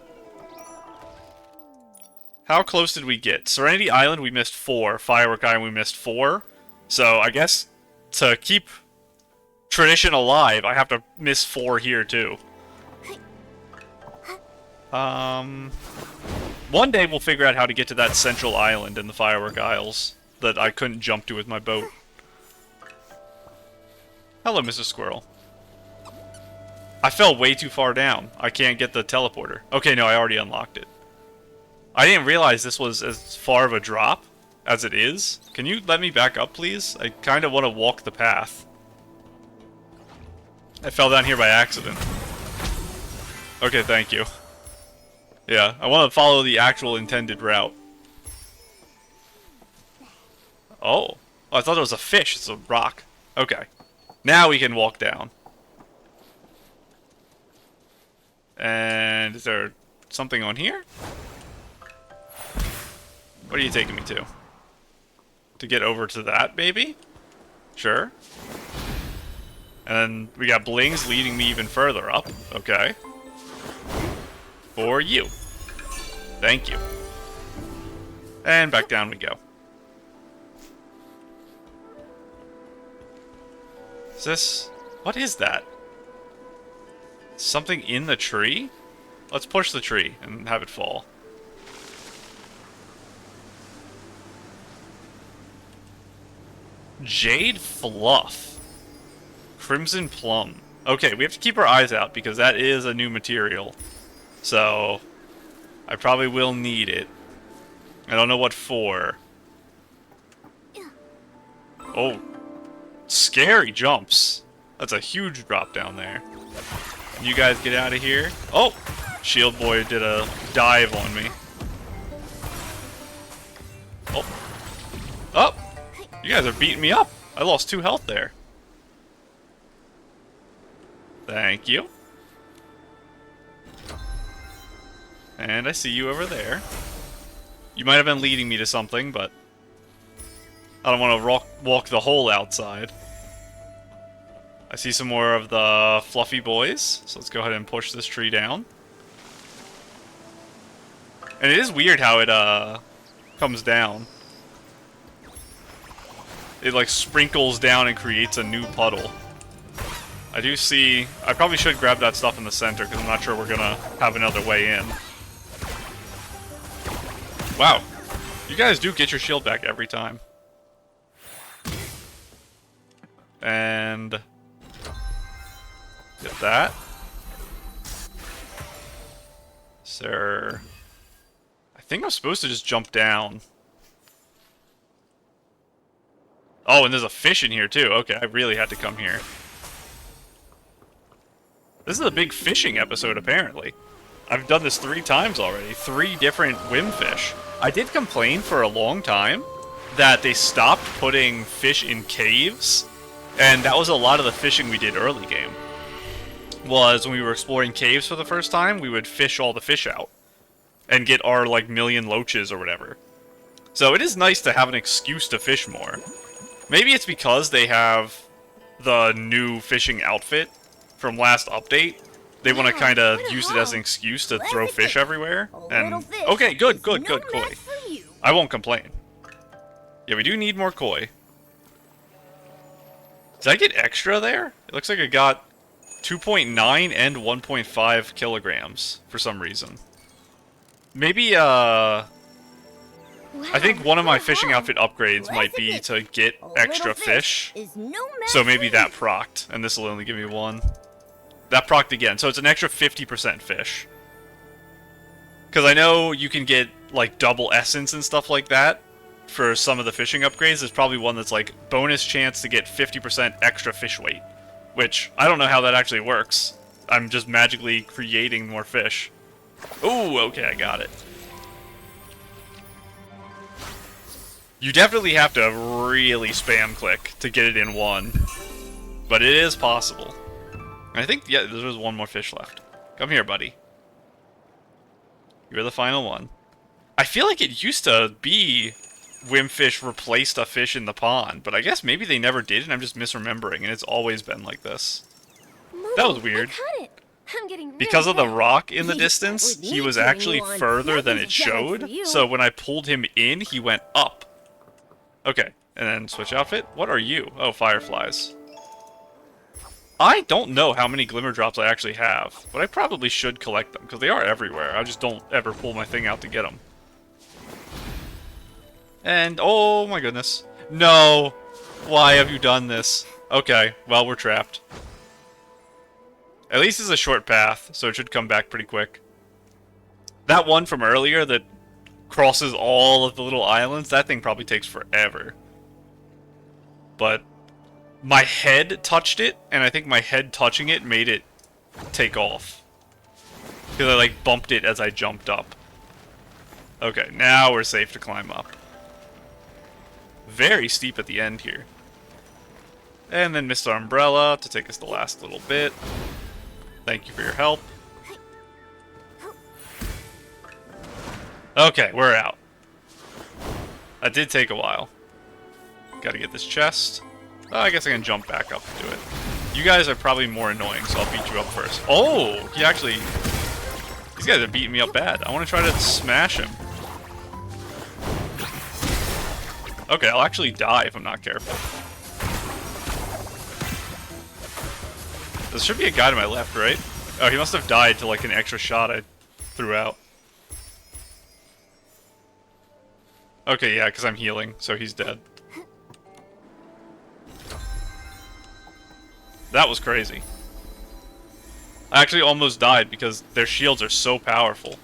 [SPEAKER 1] How close did we get? Serenity Island, we missed 4. Firework Island, we missed 4. So I guess to keep tradition alive, I have to miss 4 here too. One day we'll figure out how to get to that central island in the Firework Isles that I couldn't jump to with my boat. Hello, Mr. Squirrel. I fell way too far down. I can't get the teleporter. Okay, no, I already unlocked it. I didn't realize this was as far of a drop as it is. Can you let me back up, please? I kind of want to walk the path. I fell down here by accident. Okay, thank you. Yeah, I want to follow the actual intended route. Oh. I thought it was a fish. It's a rock. Okay. Now we can walk down. And is there something on here? What are you taking me to? To get over to that, maybe? Sure. And then we got blings leading me even further up. Okay. For you. Thank you. And back down we go. Is this... What is that? Something in the tree? Let's push the tree and have it fall. Jade Fluff. Crimson Plum. Okay, we have to keep our eyes out because that is a new material. So, I probably will need it. I don't know what for. Oh, scary jumps. That's a huge drop down there. You guys get out of here. Oh, Shield Boy did a dive on me. Oh. Oh, you guys are beating me up. I lost 2 health there. Thank you. And I see you over there. You might have been leading me to something, but I don't want to walk the whole outside. I see some more of the fluffy boys, so let's go ahead and push this tree down. And it is weird how it comes down. It like sprinkles down and creates a new puddle. I do see... I probably should grab that stuff in the center because I'm not sure we're gonna have another way in. Wow. You guys do get your shield back every time. And... get that. Sir... I think I'm supposed to just jump down. Oh, and there's a fish in here too. Okay, I really had to come here. This is a big fishing episode, apparently. I've done this 3 times already. 3 different wimfish. I did complain for a long time that they stopped putting fish in caves, and that was a lot of the fishing we did early game. Was when we were exploring caves for the first time, we would fish all the fish out and get our like million loaches or whatever. So it is nice to have an excuse to fish more. Maybe it's because they have the new fishing outfit from last update. They want to kind of use it as an excuse to throw fish everywhere. And okay, good, koi. I won't complain. Yeah, we do need more koi. Did I get extra there? It looks like I got 2.9 and 1.5 kilograms for some reason. Maybe, I think one of my fishing outfit upgrades might be to get extra fish. So maybe that procced, and this will only give me 1. That procced again, so it's an extra 50% fish. Because I know you can get, like, double essence and stuff like that for some of the fishing upgrades. There's probably one that's, like, bonus chance to get 50% extra fish weight. Which, I don't know how that actually works. I'm just magically creating more fish. Ooh, okay, I got it. You definitely have to really spam click to get it in 1. But it is possible. I think, yeah, there's 1 more fish left. Come here, buddy. You're the final one. I feel like it used to be Wimfish replaced a fish in the pond, but I guess maybe they never did and I'm just misremembering, and it's always been like this. That was weird. Because of the rock in the distance, he was actually further than it showed, so when I pulled him in, he went up. Okay, and then switch outfit. What are you? Oh, fireflies. I don't know how many glimmer drops I actually have, but I probably should collect them, because they are everywhere. I just don't ever pull my thing out to get them. And, oh my goodness. No! Why have you done this? Okay, well, we're trapped. At least it's a short path, so it should come back pretty quick. That one from earlier that crosses all of the little islands, that thing probably takes forever. But my head touched it, and I think my head touching it made it take off. Because I, like, bumped it as I jumped up. Okay, now we're safe to climb up. Very steep at the end here. And then Mr. Umbrella to take us the last little bit. Thank you for your help. Okay, we're out. That did take a while. Gotta get this chest. Oh, I guess I can jump back up to it. You guys are probably more annoying, so I'll beat you up first. Oh, he actually... These guys are beating me up bad. I want to try to smash him. Okay, I'll actually die if I'm not careful. There should be a guy to my left, right? Oh, he must have died to like an extra shot I threw out. Okay, yeah, because I'm healing, so he's dead. That was crazy. I actually almost died because their shields are so powerful.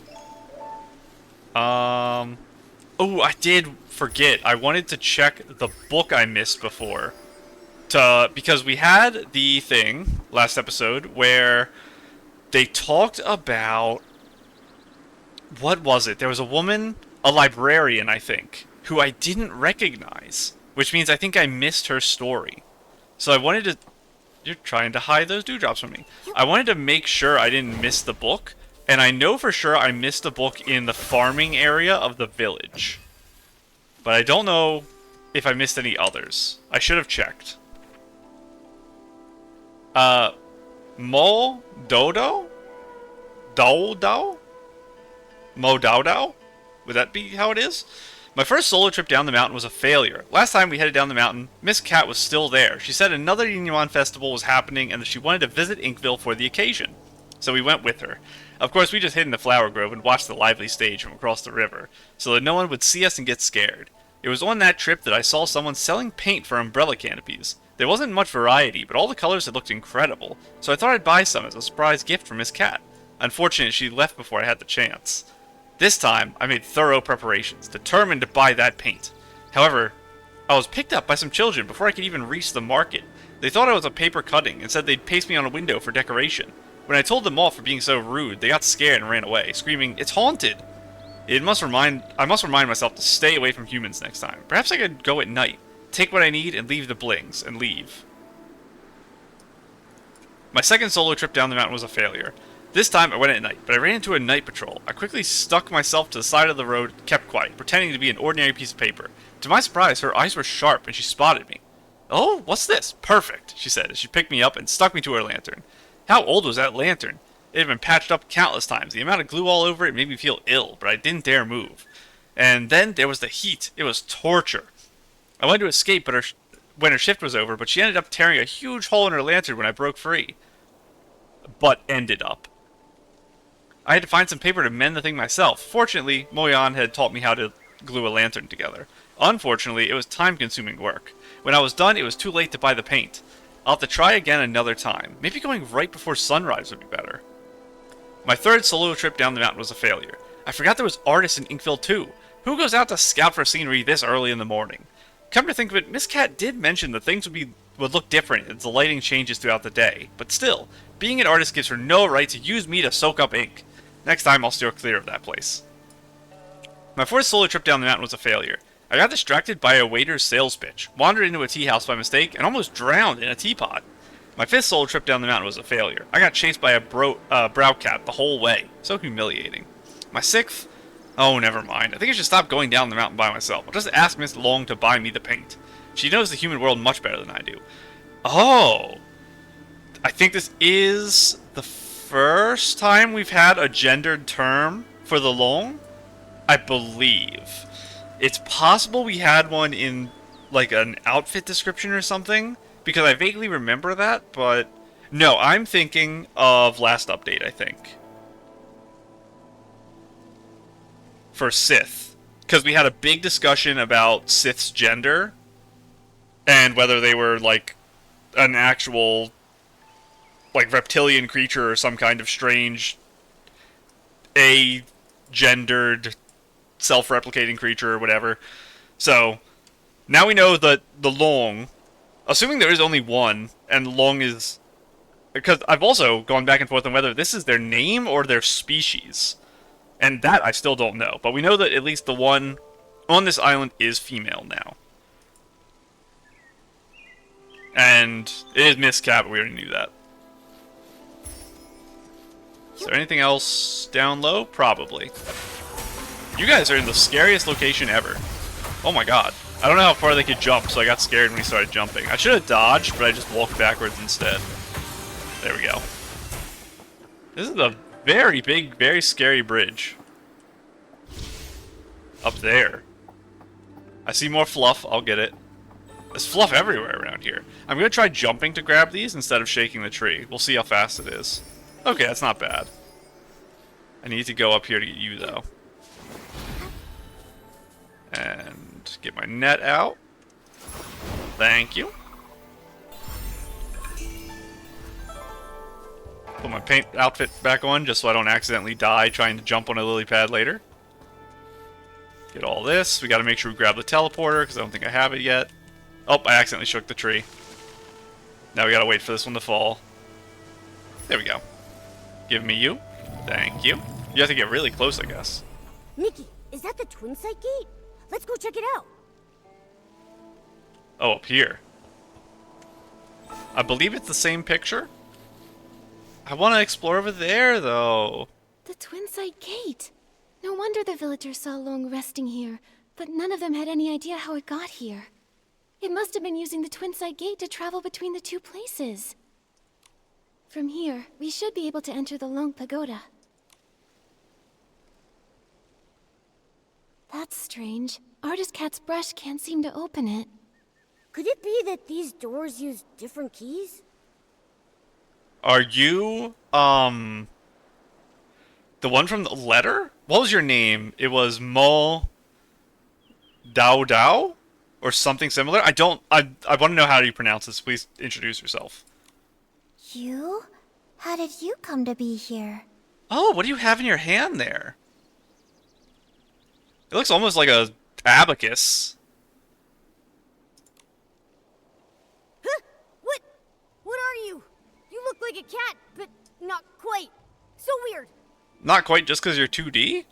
[SPEAKER 1] Oh, I did forget. I wanted to check the book I missed before. Because we had the thing last episode where they talked about... What was it? There was a woman, a librarian, I think, who I didn't recognize. Which means I think I missed her story. So I wanted to... You're trying to hide those dewdrops from me. I wanted to make sure I didn't miss the book. And I know for sure I missed the book in the farming area of the village. But I don't know if I missed any others. I should have checked. Mo Dodo? Dodo? Mo Dodo? Would that be how it is? My first solo trip down the mountain was a failure. Last time we headed down the mountain, Miss Cat was still there. She said another Yingyuan festival was happening and that she wanted to visit Inkville for the occasion. So we went with her. Of course, we just hid in the flower grove and watched the lively stage from across the river, so that no one would see us and get scared. It was on that trip that I saw someone selling paint for umbrella canopies. There wasn't much variety, but all the colors had looked incredible, so I thought I'd buy some as a surprise gift for Miss Cat. Unfortunately, she left before I had the chance. This time, I made thorough preparations, determined to buy that paint. However, I was picked up by some children before I could even reach the market. They thought I was a paper cutting and said they'd paste me on a window for decoration. When I told them off for being so rude, they got scared and ran away, screaming, "It's haunted!" I must remind myself to stay away from humans next time. Perhaps I could go at night, take what I need, and leave the blings, and leave. My second solo trip down the mountain was a failure. This time I went at night, but I ran into a night patrol. I quickly stuck myself to the side of the road, kept quiet, pretending to be an ordinary piece of paper. To my surprise, her eyes were sharp, and she spotted me. "Oh, what's this? Perfect," she said, as she picked me up and stuck me to her lantern. How old was that lantern? It had been patched up countless times. The amount of glue all over it made me feel ill, but I didn't dare move. And then there was the heat. It was torture. I wanted to escape but when her shift was over, but she ended up tearing a huge hole in her lantern when I broke free. I had to find some paper to mend the thing myself. Fortunately, Moyan had taught me how to glue a lantern together. Unfortunately, it was time-consuming work. When I was done, it was too late to buy the paint. I'll have to try again another time. Maybe going right before sunrise would be better. My third solo trip down the mountain was a failure. I forgot there was artists in Inkville too. Who goes out to scout for scenery this early in the morning? Come to think of it, Miss Cat did mention that things would look different as the lighting changes throughout the day. But still, being an artist gives her no right to use me to soak up ink. Next time, I'll steer clear of that place. My fourth solo trip down the mountain was a failure. I got distracted by a waiter's sales pitch, wandered into a tea house by mistake, and almost drowned in a teapot. My fifth solo trip down the mountain was a failure. I got chased by a brow cat the whole way. So humiliating. My sixth... Oh, never mind. I think I should stop going down the mountain by myself. I'll just ask Miss Loong to buy me the paint. She knows the human world much better than I do. Oh! I think this is the first time we've had a gendered term for the Loong? I believe. It's possible we had one in, like, an outfit description or something, because I vaguely remember that, but... No, I'm thinking of last update, I think. For Sith. Because we had a big discussion about Sith's gender, and whether they were, like, an actual, like, reptilian creature or some kind of strange gendered self-replicating creature or whatever. So, now we know that the Loong, assuming there is only one, and Loong is... Because I've also gone back and forth on whether this is their name or their species. And that I still don't know. But we know that at least the one on this island is female now. And it is Miss Cat, but we already knew that. Is there anything else down low? Probably. You guys are in the scariest location ever. Oh my god. I don't know how far they could jump, so I got scared when we started jumping. I should have dodged, but I just walked backwards instead. There we go. This is a very big, very scary bridge. Up there. I see more fluff. I'll get it. There's fluff everywhere around here. I'm going to try jumping to grab these instead of shaking the tree. We'll see how fast it is. Okay, that's not bad. I need to go up here to get you, though. And get my net out. Thank you. Put my paint outfit back on just so I don't accidentally die trying to jump on a lily pad later. Get all this. We gotta make sure we grab the teleporter because I don't think I have it yet. Oh, I accidentally shook the tree. Now we gotta wait for this one to fall. There we go. Give me you. Thank you. You have to get really close, I guess.
[SPEAKER 3] Nikki, is that the twin site gate? Let's go check it out.
[SPEAKER 1] Oh, up here. I believe it's the same picture. I want to explore over there, though.
[SPEAKER 2] The Twin Site Gate. No wonder the villagers saw Loong resting here, but none of them had any idea how it got here. It must have been using the Twin Site Gate to travel between the two places. From here, we should be able to enter the Loong Pagoda. That's strange. Artist Cat's brush can't seem to open it.
[SPEAKER 3] Could it be that these doors use different keys?
[SPEAKER 1] Are you, the one from the letter? What was your name? It was Mo Dao Dao? Or something similar? I want to know how you pronounce this. Please introduce yourself.
[SPEAKER 3] You? How did you come to be here?
[SPEAKER 1] Oh, what do you have in your hand there? It looks almost like a abacus.
[SPEAKER 3] Huh? What are you? You look like a cat, but not quite. So weird.
[SPEAKER 1] Not quite just because you're 2D?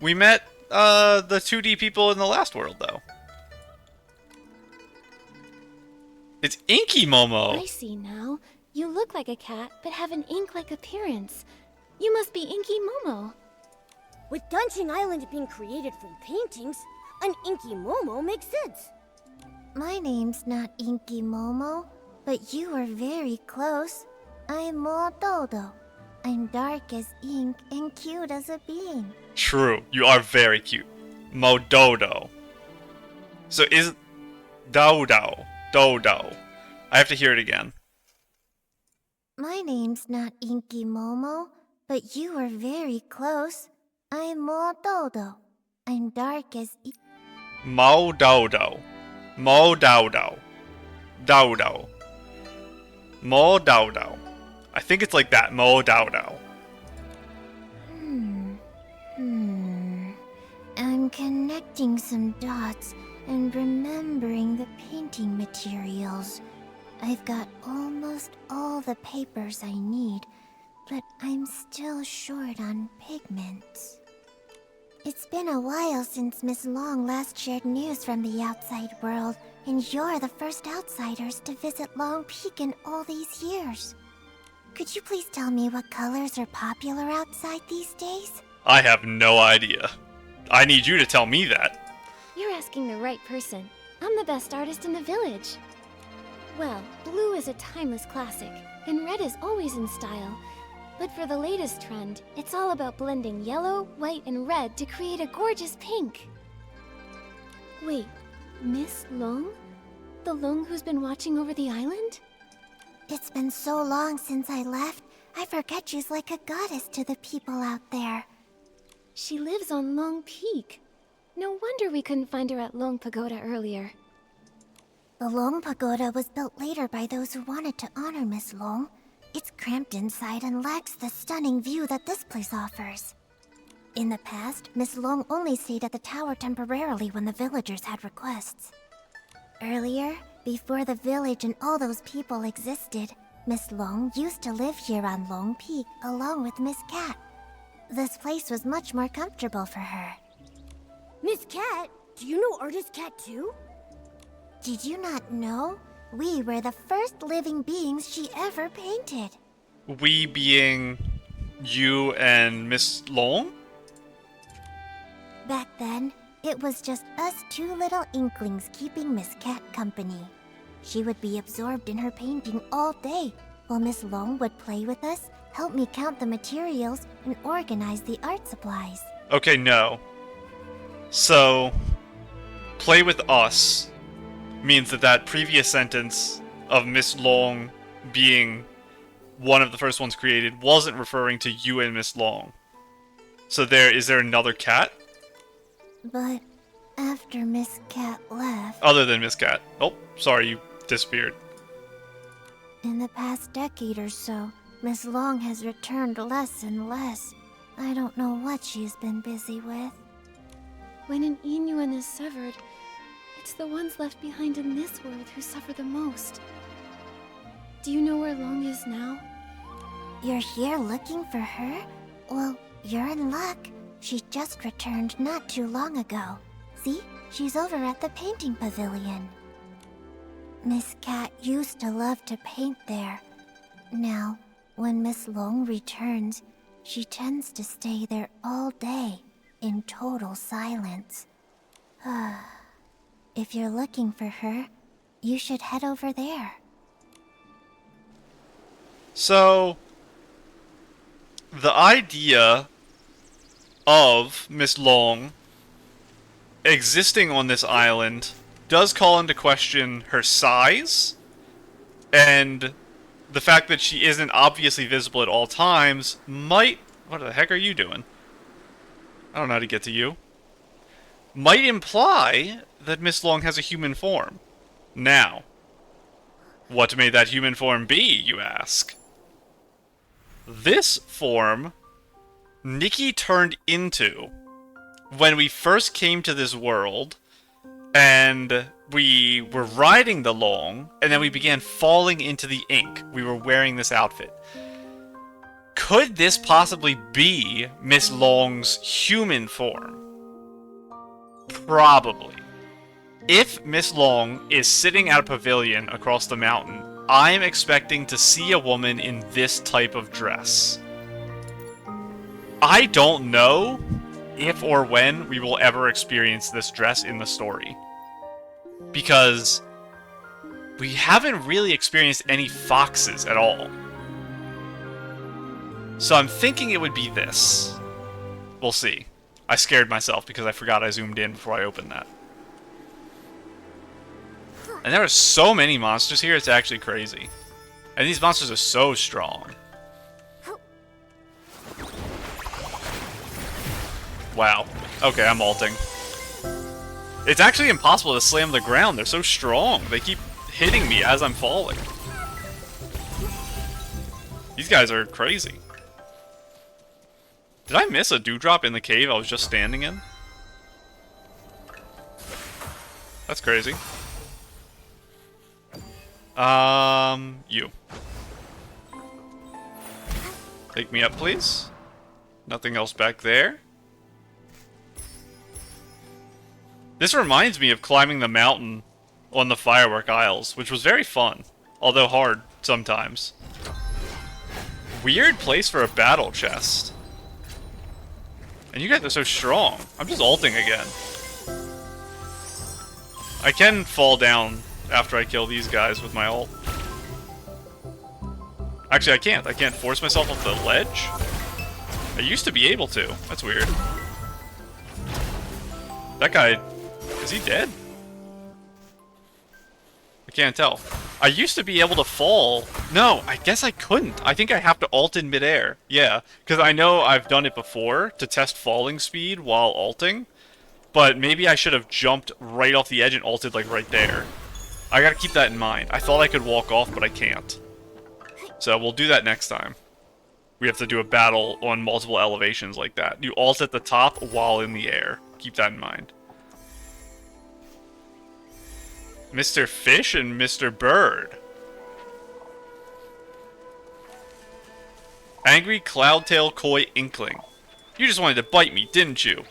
[SPEAKER 1] We met, the 2D people in the last world, though. It's Inky Momo!
[SPEAKER 2] I see now. You look like a cat, but have an ink-like appearance. You must be Inky Momo.
[SPEAKER 3] With Danqing Island being created from paintings, an Inky Momo makes sense. My name's not Inky Momo, but you were very close. I'm Mo Dodo. I'm dark as ink and cute as a bean.
[SPEAKER 1] True, you are very cute. Mododo. So is Dodo. Dodo. I have to hear it again.
[SPEAKER 3] My name's not Inky Momo, but you were very close. I'm Mo Dodo. I'm dark as
[SPEAKER 1] Mo Dodo. Mo Dodo. Dodo. Mo Dodo. I think it's like that. Mo Dodo.
[SPEAKER 3] I'm connecting some dots and remembering the painting materials. I've got almost all the papers I need, but I'm still short on pigments. It's been a while since Miss Loong last shared news from the outside world, and you're the first outsiders to visit Loong Peak in all these years. Could you please tell me what colors are popular outside these days?
[SPEAKER 1] I have no idea. I need you to tell me that.
[SPEAKER 2] You're asking the right person. I'm the best artist in the village. Well, blue is a timeless classic, and red is always in style. But for the latest trend, it's all about blending yellow, white, and red to create a gorgeous pink. Wait, Miss Loong? The Loong who's been watching over the island?
[SPEAKER 3] It's been so long since I left, I forget she's like a goddess to the people out there.
[SPEAKER 2] She lives on Loong Peak. No wonder we couldn't find her at Loong Pagoda earlier.
[SPEAKER 3] The Loong Pagoda was built later by those who wanted to honor Miss Loong. It's cramped inside and lacks the stunning view that this place offers. In the past, Miss Loong only stayed at the tower temporarily when the villagers had requests. Earlier, before the village and all those people existed, Miss Loong used to live here on Loong Peak along with Miss Cat. This place was much more comfortable for her. Miss Cat? Do you know Artist Cat too? Did you not know? We were the first living beings she ever painted.
[SPEAKER 1] We being you and Miss Loong?
[SPEAKER 3] Back then, it was just us two little inklings keeping Miss Cat company. She would be absorbed in her painting all day, while Miss Loong would play with us, help me count the materials, and organize the art supplies.
[SPEAKER 1] Okay, no. So, play with us means that previous sentence of Miss Loong being one of the first ones created wasn't referring to you and Miss Loong. So is there another cat?
[SPEAKER 3] But after Miss Cat left,
[SPEAKER 1] Other than Miss Cat. Oh, sorry, you disappeared.
[SPEAKER 3] in the past decade or so, Miss Long has returned less and less. I don't know what she's been busy with.
[SPEAKER 2] When an Inuan is severed, it's the ones left behind in this world who suffer the most. Do you know where Long is now?
[SPEAKER 3] You're here looking for her? Well, you're in luck. She just returned not too long ago. See? She's over at the painting pavilion. Miss Cat used to love to paint there. Now, when Miss Long returns, she tends to stay there all day, in total silence. If you're looking for her, you should head over there.
[SPEAKER 1] So, the idea of Miss Long existing on this island does call into question her size, and the fact that she isn't obviously visible at all times might... What the heck are you doing? I don't know how to get to you. Might imply that Miss Long has a human form. Now, what may that human form be, you ask? This form, Nikki turned into when we first came to this world, and we were riding the Long, and then we began falling into the ink. We were wearing this outfit. Could this possibly be Miss Long's human form? Probably. If Miss Long is sitting at a pavilion across the mountain, I'm expecting to see a woman in this type of dress. I don't know if or when we will ever experience this dress in the story, because we haven't really experienced any foxes at all. So I'm thinking it would be this. We'll see. I scared myself because I forgot I zoomed in before I opened that. And there are so many monsters here, it's actually crazy. And these monsters are so strong. Wow. Okay, I'm ulting. It's actually impossible to slam the ground. They're so strong. They keep hitting me as I'm falling. These guys are crazy. Did I miss a dewdrop in the cave I was just standing in? That's crazy. You. Take me up, please. Nothing else back there. This reminds me of climbing the mountain on the Firework Isles, which was very fun, although hard sometimes. Weird place for a battle chest. And you guys are so strong. I'm just ulting again. I can fall down after I kill these guys with my ult. Actually, I can't. I can't force myself off the ledge. I used to be able to. That's weird. That guy... is he dead? I can't tell. I used to be able to fall. No, I guess I couldn't. I think I have to ult in midair. Yeah, because I know I've done it before to test falling speed while ulting. But maybe I should have jumped right off the edge and ulted like right there. I gotta keep that in mind. I thought I could walk off, but I can't. So we'll do that next time. We have to do a battle on multiple elevations like that. You ult at the top while in the air. Keep that in mind. Mr. Fish and Mr. Bird. Angry Cloudtail Koi Inkling. You just wanted to bite me, didn't you?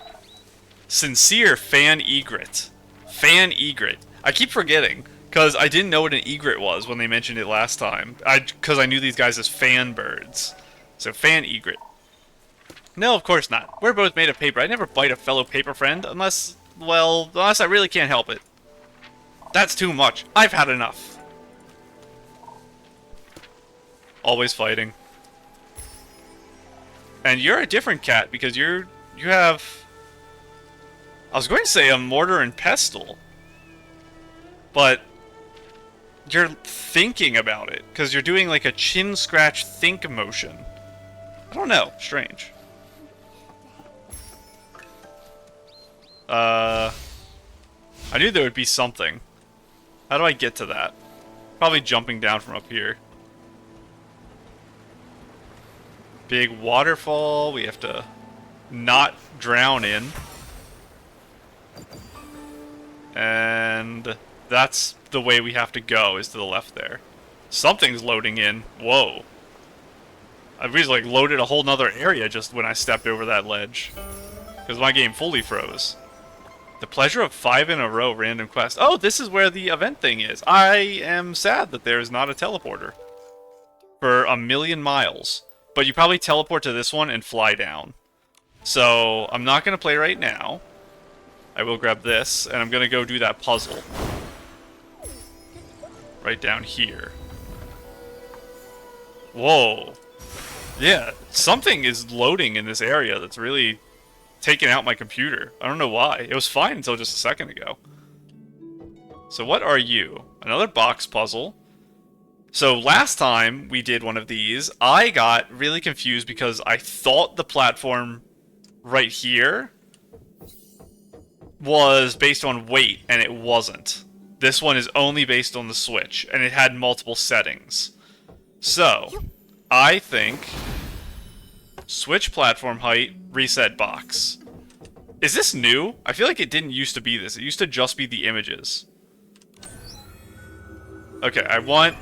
[SPEAKER 1] Sincere Fan Egret. Fan Egret. I keep forgetting, because I didn't know what an egret was when they mentioned it last time. Because I knew these guys as fan birds. So, Fan Egret. No, of course not. We're both made of paper. I never bite a fellow paper friend unless, well, unless I really can't help it. That's too much. I've had enough. Always fighting. And you're a different cat because you have... I was going to say a mortar and pestle. But you're thinking about it because you're doing like a chin scratch think motion. I don't know. Strange. I knew there would be something. How do I get to that? Probably jumping down from up here. big waterfall we have to not drown in. And that's the way we have to go, is to the left there. Something's loading in. Whoa. I really like loaded a whole nother area just when I stepped over that ledge. Because my game fully froze. The pleasure of 5 in a row random quest. Oh, this is where the event thing is. I am sad that there is not a teleporter. For 1,000,000 miles. But you probably teleport to this one and fly down. So, I'm not going to play right now. I will grab this, and I'm going to go do that puzzle. Right down here. Whoa. Yeah, something is loading in this area that's really taking out my computer. I don't know why. It was fine until just a second ago. So what are you? Another box puzzle. So last time we did one of these, I got really confused because I thought the platform right here was based on weight, and it wasn't. This one is only based on the switch, and it had multiple settings. So, I think switch platform height, reset box. Is this new? I feel like it didn't used to be this. It used to just be the images. Okay, I want...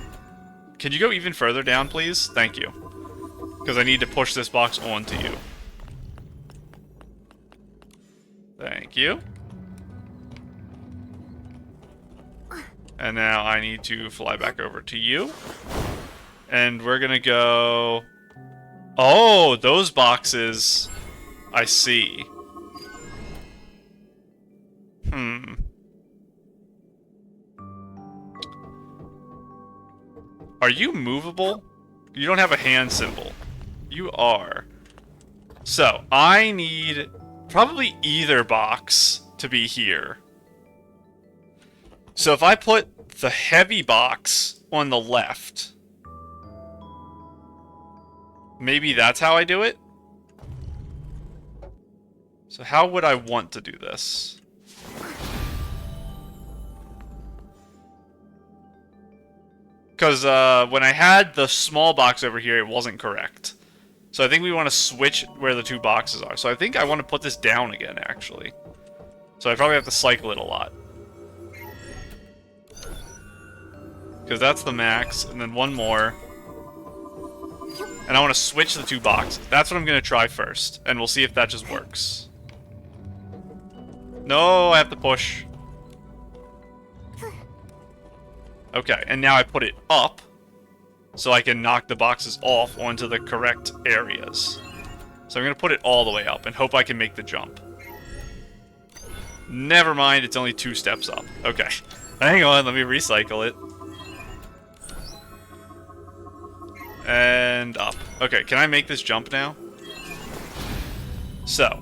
[SPEAKER 1] Can you go even further down, please? Thank you. Because I need to push this box onto you. Thank you. And now I need to fly back over to you. And we're gonna go... Oh, those boxes. I see. Are you movable? You don't have a hand symbol. You are. So, I need probably either box to be here. So if I put the heavy box on the left, maybe that's how I do it? So how would I want to do this? Because when I had the small box over here, it wasn't correct. So I think we want to switch where the two boxes are. So I think I want to put this down again, actually. So I probably have to cycle it a lot. Because that's the max, and then one more. And I want to switch the two boxes. That's what I'm going to try first, and we'll see if that just works. No, I have to push. Okay, and now I put it up, so I can knock the boxes off onto the correct areas. So I'm going to put it all the way up, and hope I can make the jump. Never mind, it's only 2 steps up. Okay, hang on, let me recycle it. And up. Okay, can I make this jump now? So,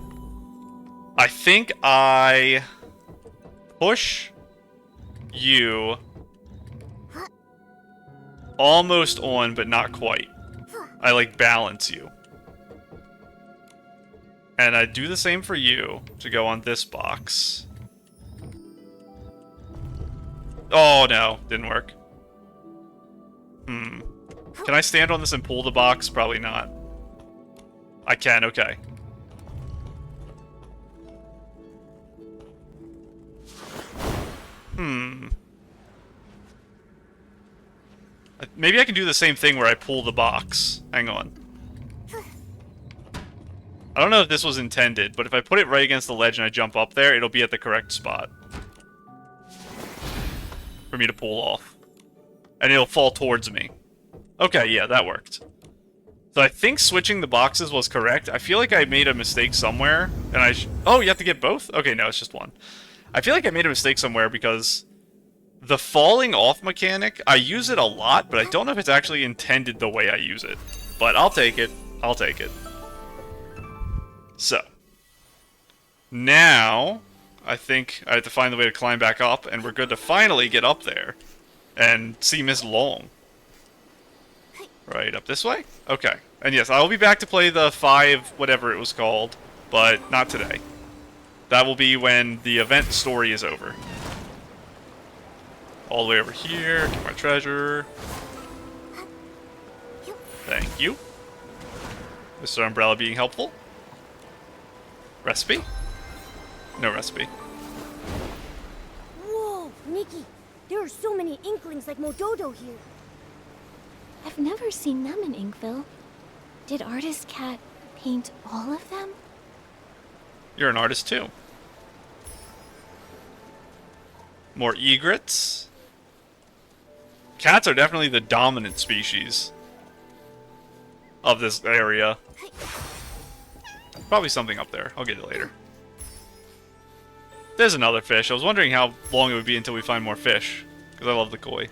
[SPEAKER 1] I think I push you almost on, but not quite. I like balance you. And I do the same for you to go on this box. Oh no, didn't work. Can I stand on this and pull the box? Probably not. I can, okay. Maybe I can do the same thing where I pull the box. Hang on. I don't know if this was intended, but if I put it right against the ledge and I jump up there, it'll be at the correct spot for me to pull off. And it'll fall towards me. Okay, yeah, that worked. So I think switching the boxes was correct. I feel like I made a mistake somewhere, and oh, you have to get both? Okay, no, it's just one. I feel like I made a mistake somewhere because the falling off mechanic, I use it a lot, but I don't know if it's actually intended the way I use it. But I'll take it. I'll take it. So. Now, I think I have to find the way to climb back up, and we're good to finally get up there and see Miss Loong. Right, up this way? Okay. And yes, I will be back to play the 5, whatever it was called, but not today. That will be when the event story is over. All the way over here, get my treasure. Thank you. Mr. Umbrella being helpful. Recipe? No recipe.
[SPEAKER 5] Whoa, Nikki! There are so many Inklings like Mododo here.
[SPEAKER 2] I've never seen them in Inkville. Did Artist Cat paint all of them?
[SPEAKER 1] You're an artist too. More egrets. Cats are definitely the dominant species of this area. Probably something up there. I'll get it later. There's another fish. I was wondering how long it would be until we find more fish, because I love the koi.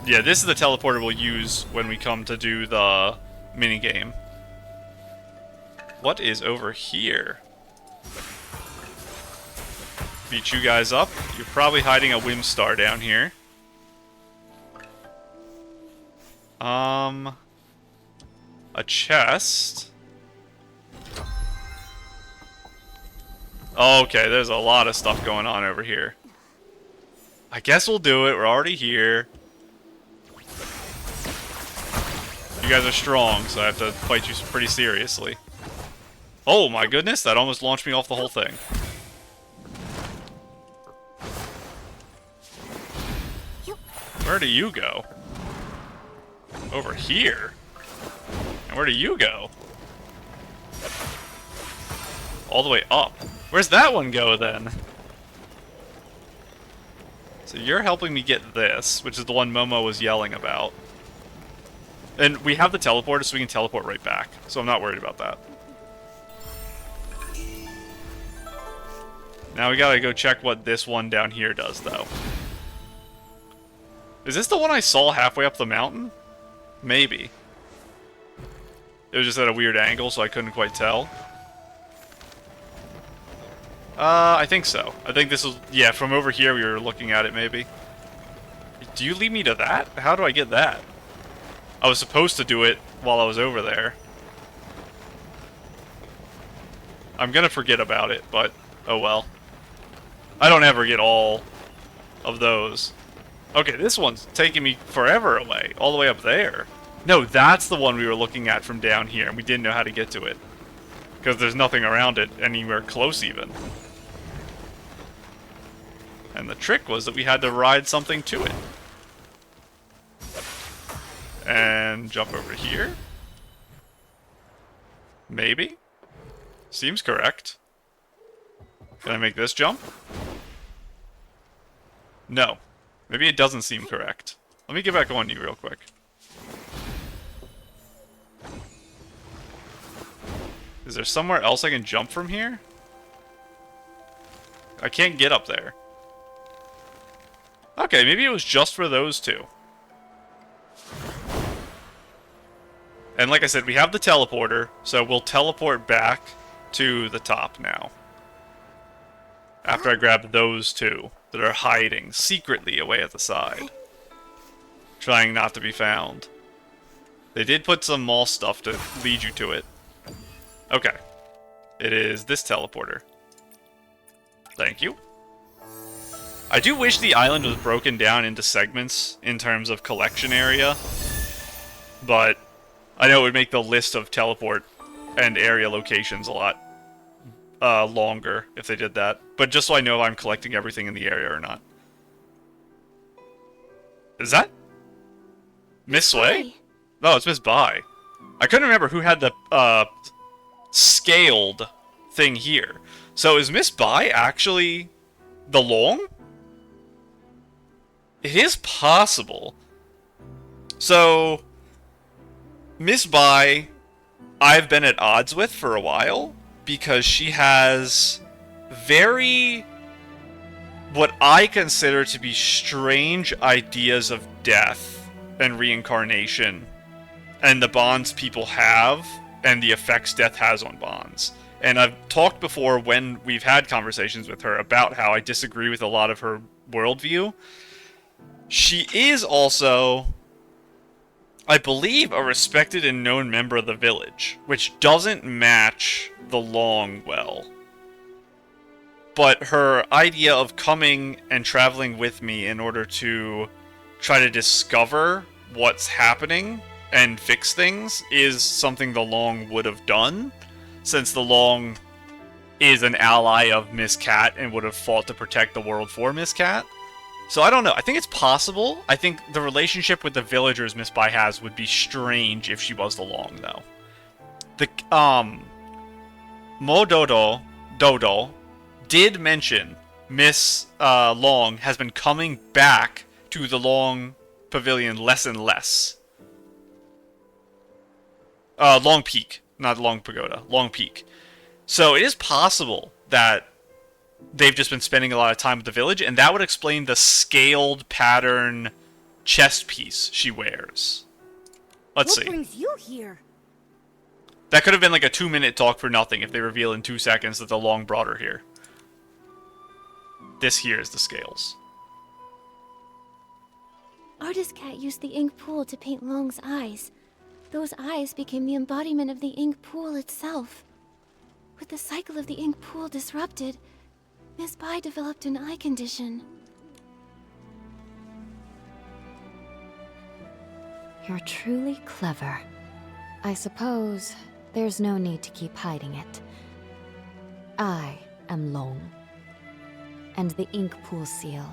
[SPEAKER 1] Yeah, this is the teleporter we'll use when we come to do the minigame. What is over here? Beat you guys up. You're probably hiding a Whimstar down here. A chest. Okay, there's a lot of stuff going on over here. I guess we'll do it. We're already here. You guys are strong, so I have to fight you pretty seriously. Oh my goodness, that almost launched me off the whole thing. Where do you go? Over here. And where do you go? All the way up. Where's that one go then? So you're helping me get this, which is the one Momo was yelling about. And we have the teleporter, so we can teleport right back. So I'm not worried about that. Now we gotta go check what this one down here does, though. Is this the one I saw halfway up the mountain? Maybe. It was just at a weird angle, so I couldn't quite tell. I think so. I think this was... Yeah, from over here we were looking at it, maybe. Do you lead me to that? How do I get that? I was supposed to do it while I was over there. I'm gonna forget about it, but oh well. I don't ever get all of those. Okay, this one's taking me forever away, all the way up there. No, that's the one we were looking at from down here, and we didn't know how to get to it. Because there's nothing around it anywhere close even. And the trick was that we had to ride something to it. And jump over here. Maybe? Seems correct. Can I make this jump? No. Maybe it doesn't seem correct. Let me get back on you real quick. Is there somewhere else I can jump from here? I can't get up there. Okay, maybe it was just for those two. And like I said, we have the teleporter, so we'll teleport back to the top now. After I grab those two that are hiding secretly away at the side. Trying not to be found. They did put some mall stuff to lead you to it. Okay. It is this teleporter. Thank you. I do wish the island was broken down into segments in terms of collection area. But I know it would make the list of teleport and area locations a lot longer if they did that. But just so I know if I'm collecting everything in the area or not. Is that Miss Sway? No, it's Miss Bai. I couldn't remember who had the scaled thing here. So is Miss Bai actually the Loong? It is possible. So Miss Bai, I've been at odds with for a while because she has very, what I consider to be strange ideas of death and reincarnation and the bonds people have and the effects death has on bonds. And I've talked before when we've had conversations with her about how I disagree with a lot of her worldview. She is also, I believe, a respected and known member of the village, which doesn't match the Loong well. But her idea of coming and traveling with me in order to try to discover what's happening and fix things is something the Loong would have done, since the Loong is an ally of Miss Cat and would have fought to protect the world for Miss Cat. So I don't know. I think it's possible. I think the relationship with the villagers Miss Bai has would be strange if she was the Loong, though. The Dodo did mention Miss Loong has been coming back to the Loong Pavilion less and less. Loong Peak, not Loong Pagoda. Loong Peak. So it is possible that they've just been spending a lot of time with the village, and that would explain the scaled pattern chest piece she wears. Let's see.
[SPEAKER 5] What brings you here?
[SPEAKER 1] That could have been like a 2-minute talk for nothing if they reveal in 2 seconds that the Loong brought her here. This here is the scales.
[SPEAKER 2] Artist Cat used the ink pool to paint Loong's eyes. Those eyes became the embodiment of the ink pool itself. With the cycle of the ink pool disrupted, Miss Bai developed an eye condition.
[SPEAKER 6] You're truly clever. I suppose there's no need to keep hiding it. I am Loong. And the ink pool seal,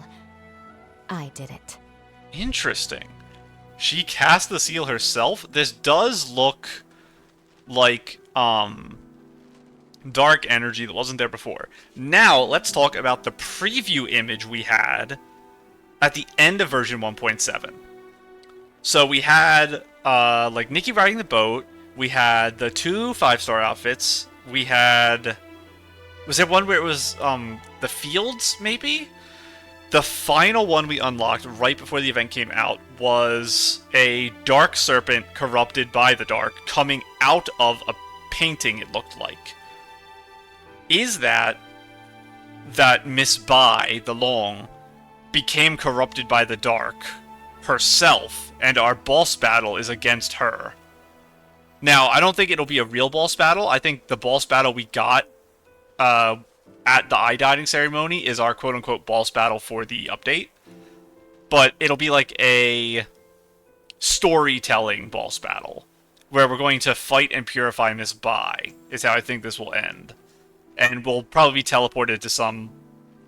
[SPEAKER 6] I did it.
[SPEAKER 1] Interesting. She cast the seal herself? This does look like, dark energy that wasn't there before. Now, let's talk about the preview image we had at the end of version 1.7. So we had, like, Nikki riding the boat. We had the 2 5-star outfits. We had... Was there one where it was, the fields, maybe? The final one we unlocked right before the event came out was a dark serpent corrupted by the dark coming out of a painting, it looked like. Is that Miss Bai, the Loong, became corrupted by the dark herself, and our boss battle is against her? Now, I don't think it'll be a real boss battle. I think the boss battle we got at the eye dotting ceremony is our quote-unquote boss battle for the update. But it'll be like a storytelling boss battle, where we're going to fight and purify Miss Bai, is how I think this will end. And we'll probably be teleported to some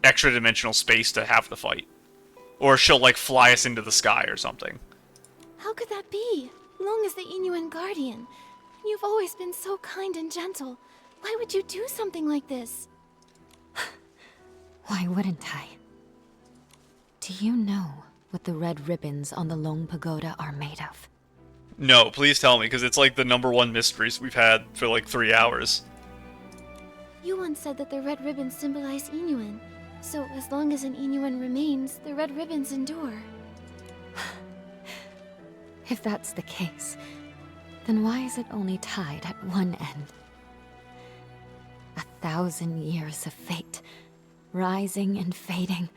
[SPEAKER 1] extra-dimensional space to have the fight. Or she'll, like, fly us into the sky or something.
[SPEAKER 2] How could that be? Loong is the Inuan guardian. You've always been so kind and gentle. Why would you do something like this?
[SPEAKER 6] Why wouldn't I? Do you know what the red ribbons on the Loong Pagoda are made of?
[SPEAKER 1] No, please tell me, because it's like the #1 mysteries we've had for like 3 hours.
[SPEAKER 2] You once said that the red ribbons symbolize Inuan. So as long as an Inuan remains, the red ribbons endure.
[SPEAKER 6] If that's the case, then why is it only tied at one end? 1,000 years of fate, rising and fading,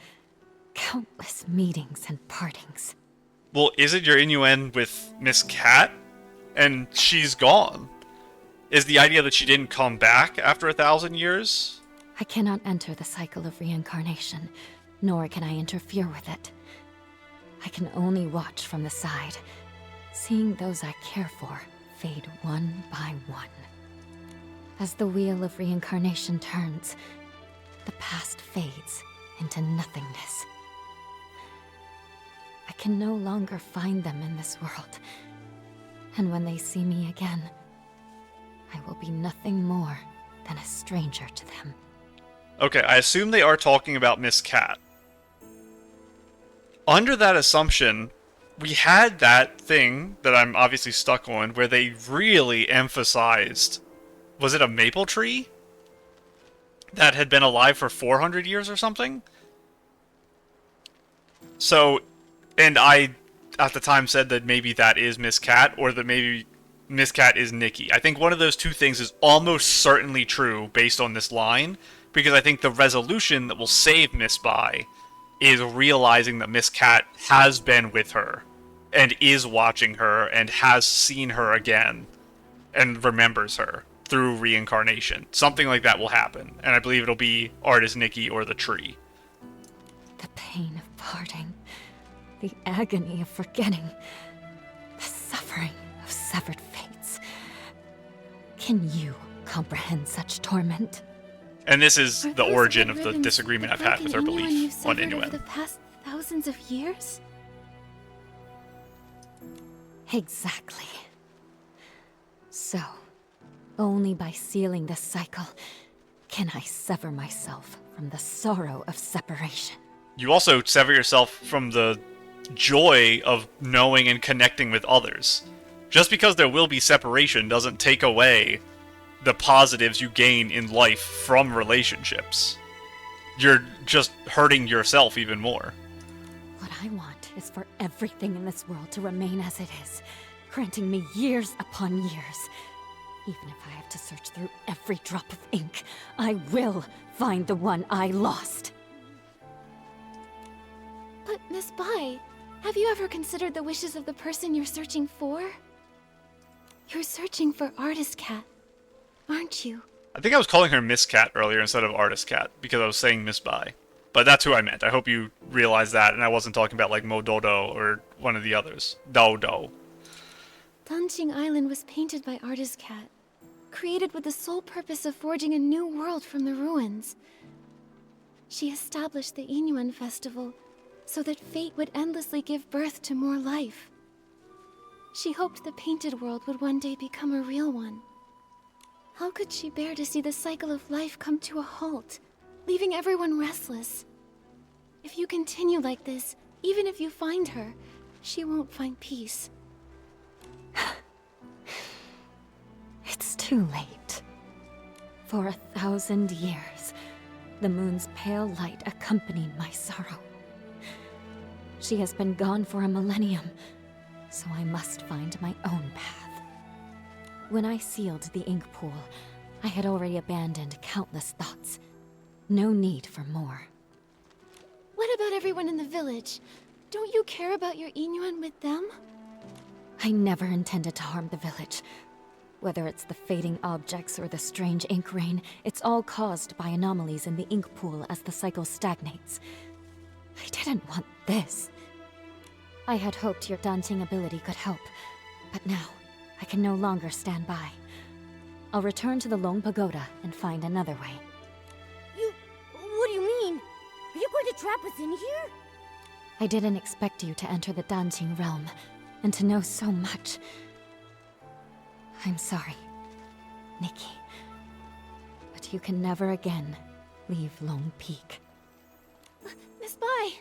[SPEAKER 6] countless meetings and partings.
[SPEAKER 1] Well, is it your Inuan with Miss Cat? And she's gone. Is the idea that she didn't come back after 1,000 years?
[SPEAKER 6] I cannot enter the cycle of reincarnation, nor can I interfere with it. I can only watch from the side, seeing those I care for fade one by one. As the wheel of reincarnation turns, the past fades into nothingness. I can no longer find them in this world, and when they see me again, I will be nothing more than a stranger to them.
[SPEAKER 1] Okay, I assume they are talking about Miss Cat. Under that assumption, we had that thing that I'm obviously stuck on, where they really emphasized... Was it a maple tree? That had been alive for 400 years or something? So, and I, at the time, said that maybe that is Miss Cat, or that maybe Miss Cat is Nikki. I think one of those two things is almost certainly true based on this line, because I think the resolution that will save Miss Bai is realizing that Miss Cat has been with her, and is watching her, and has seen her again, and remembers her through reincarnation. Something like that will happen, and I believe it'll be Artist Nikki or the tree.
[SPEAKER 6] The pain of parting, the agony of forgetting, the suffering of severed fates. Can you comprehend such torment?
[SPEAKER 1] And this is
[SPEAKER 2] Are
[SPEAKER 1] the
[SPEAKER 2] those
[SPEAKER 1] origin
[SPEAKER 2] red
[SPEAKER 1] of the
[SPEAKER 2] ribbons
[SPEAKER 1] disagreement
[SPEAKER 2] the
[SPEAKER 1] I've had with her
[SPEAKER 2] broken Inu you've
[SPEAKER 1] belief on
[SPEAKER 2] severed over
[SPEAKER 1] Inuit.
[SPEAKER 2] the past thousands of years?
[SPEAKER 6] Exactly. So, only by sealing this cycle can I sever myself from the sorrow of separation.
[SPEAKER 1] You also sever yourself from the joy of knowing and connecting with others. Just because there will be separation doesn't take away the positives you gain in life from relationships. You're just hurting yourself even more.
[SPEAKER 6] What I want is for everything in this world to remain as it is, granting me years upon years. Even if I have to search through every drop of ink, I will find the one I lost.
[SPEAKER 2] But, Miss Bai, have you ever considered the wishes of the person you're searching for? You're searching for Artist Cat, aren't you?
[SPEAKER 1] I think I was calling her Miss Cat earlier instead of Artist Cat, because I was saying Miss Bai. But that's who I meant. I hope you realize that, and I wasn't talking about like Mododo or one of the others. Dodo.
[SPEAKER 2] Danqing Island was painted by Artist Cat, created with the sole purpose of forging a new world from the ruins. She established the Inuan festival so that fate would endlessly give birth to more life. She hoped the painted world would one day become a real one. How could she bear to see the cycle of life come to a halt, leaving everyone restless? If you continue like this, even if you find her, she won't find peace.
[SPEAKER 6] It's too late. For 1,000 years, the moon's pale light accompanied my sorrow. She has been gone for a millennium, so I must find my own path. When I sealed the ink pool, I had already abandoned countless thoughts. No need for more.
[SPEAKER 2] What about everyone in the village? Don't you care about your Inuan with them?
[SPEAKER 6] I never intended to harm the village. Whether it's the fading objects or the strange ink rain, it's all caused by anomalies in the ink pool as the cycle stagnates. I didn't want this. I had hoped your dancing ability could help, but now I can no longer stand by. I'll return to the Loong Pagoda and find another way.
[SPEAKER 5] What do you mean? Are you going to trap us in here?
[SPEAKER 6] I didn't expect you to enter the dancing realm, and to know so much. I'm sorry, Nikki. But you can never again leave Loong Peak.
[SPEAKER 2] Miss Bai!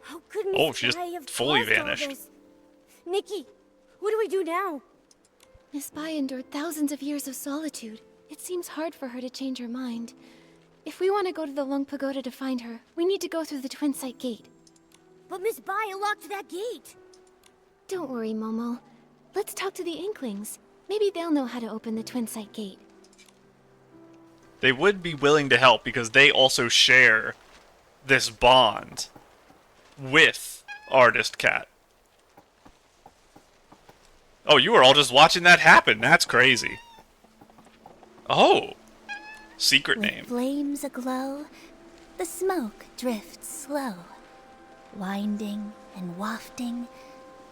[SPEAKER 5] How could
[SPEAKER 1] Oh,
[SPEAKER 5] Miss
[SPEAKER 1] she just
[SPEAKER 5] Bai have
[SPEAKER 1] fully
[SPEAKER 5] caused all
[SPEAKER 1] vanished.
[SPEAKER 5] this? Nikki, what do we do now?
[SPEAKER 2] Miss Bai endured thousands of years of solitude. It seems hard for her to change her mind. If we want to go to the Loong Pagoda to find her, we need to go through the Twin Site Gate.
[SPEAKER 5] But Miss Bai locked that gate.
[SPEAKER 2] Don't worry, Momo. Let's talk to the Inklings. Maybe they'll know how to open the Twin Site Gate.
[SPEAKER 1] They would be willing to help because they also share this bond with Artist Cat. Oh, you were all just watching that happen. That's crazy. Oh. Secret
[SPEAKER 3] With
[SPEAKER 1] name.
[SPEAKER 3] flames aglow, the smoke drifts slow, winding and wafting,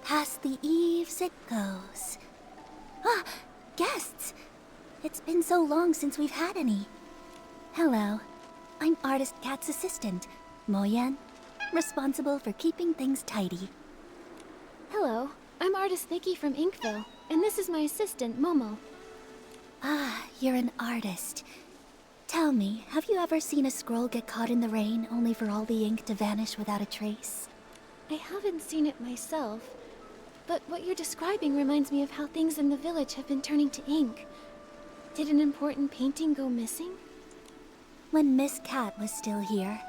[SPEAKER 3] past the eaves it goes. Ah, guests! It's been so long since we've had any. Hello, I'm Artist Cat's assistant, Moyen, responsible for keeping things tidy.
[SPEAKER 2] Hello, I'm Artist Nikki from Inkville, and this is my assistant, Momo.
[SPEAKER 3] Ah, you're an artist. Tell me, have you ever seen a scroll get caught in the rain only for all the ink to vanish without a trace?
[SPEAKER 2] I haven't seen it myself, but what you're describing reminds me of how things in the village have been turning to ink. Did an important painting go missing?
[SPEAKER 3] When Miss Cat was still here,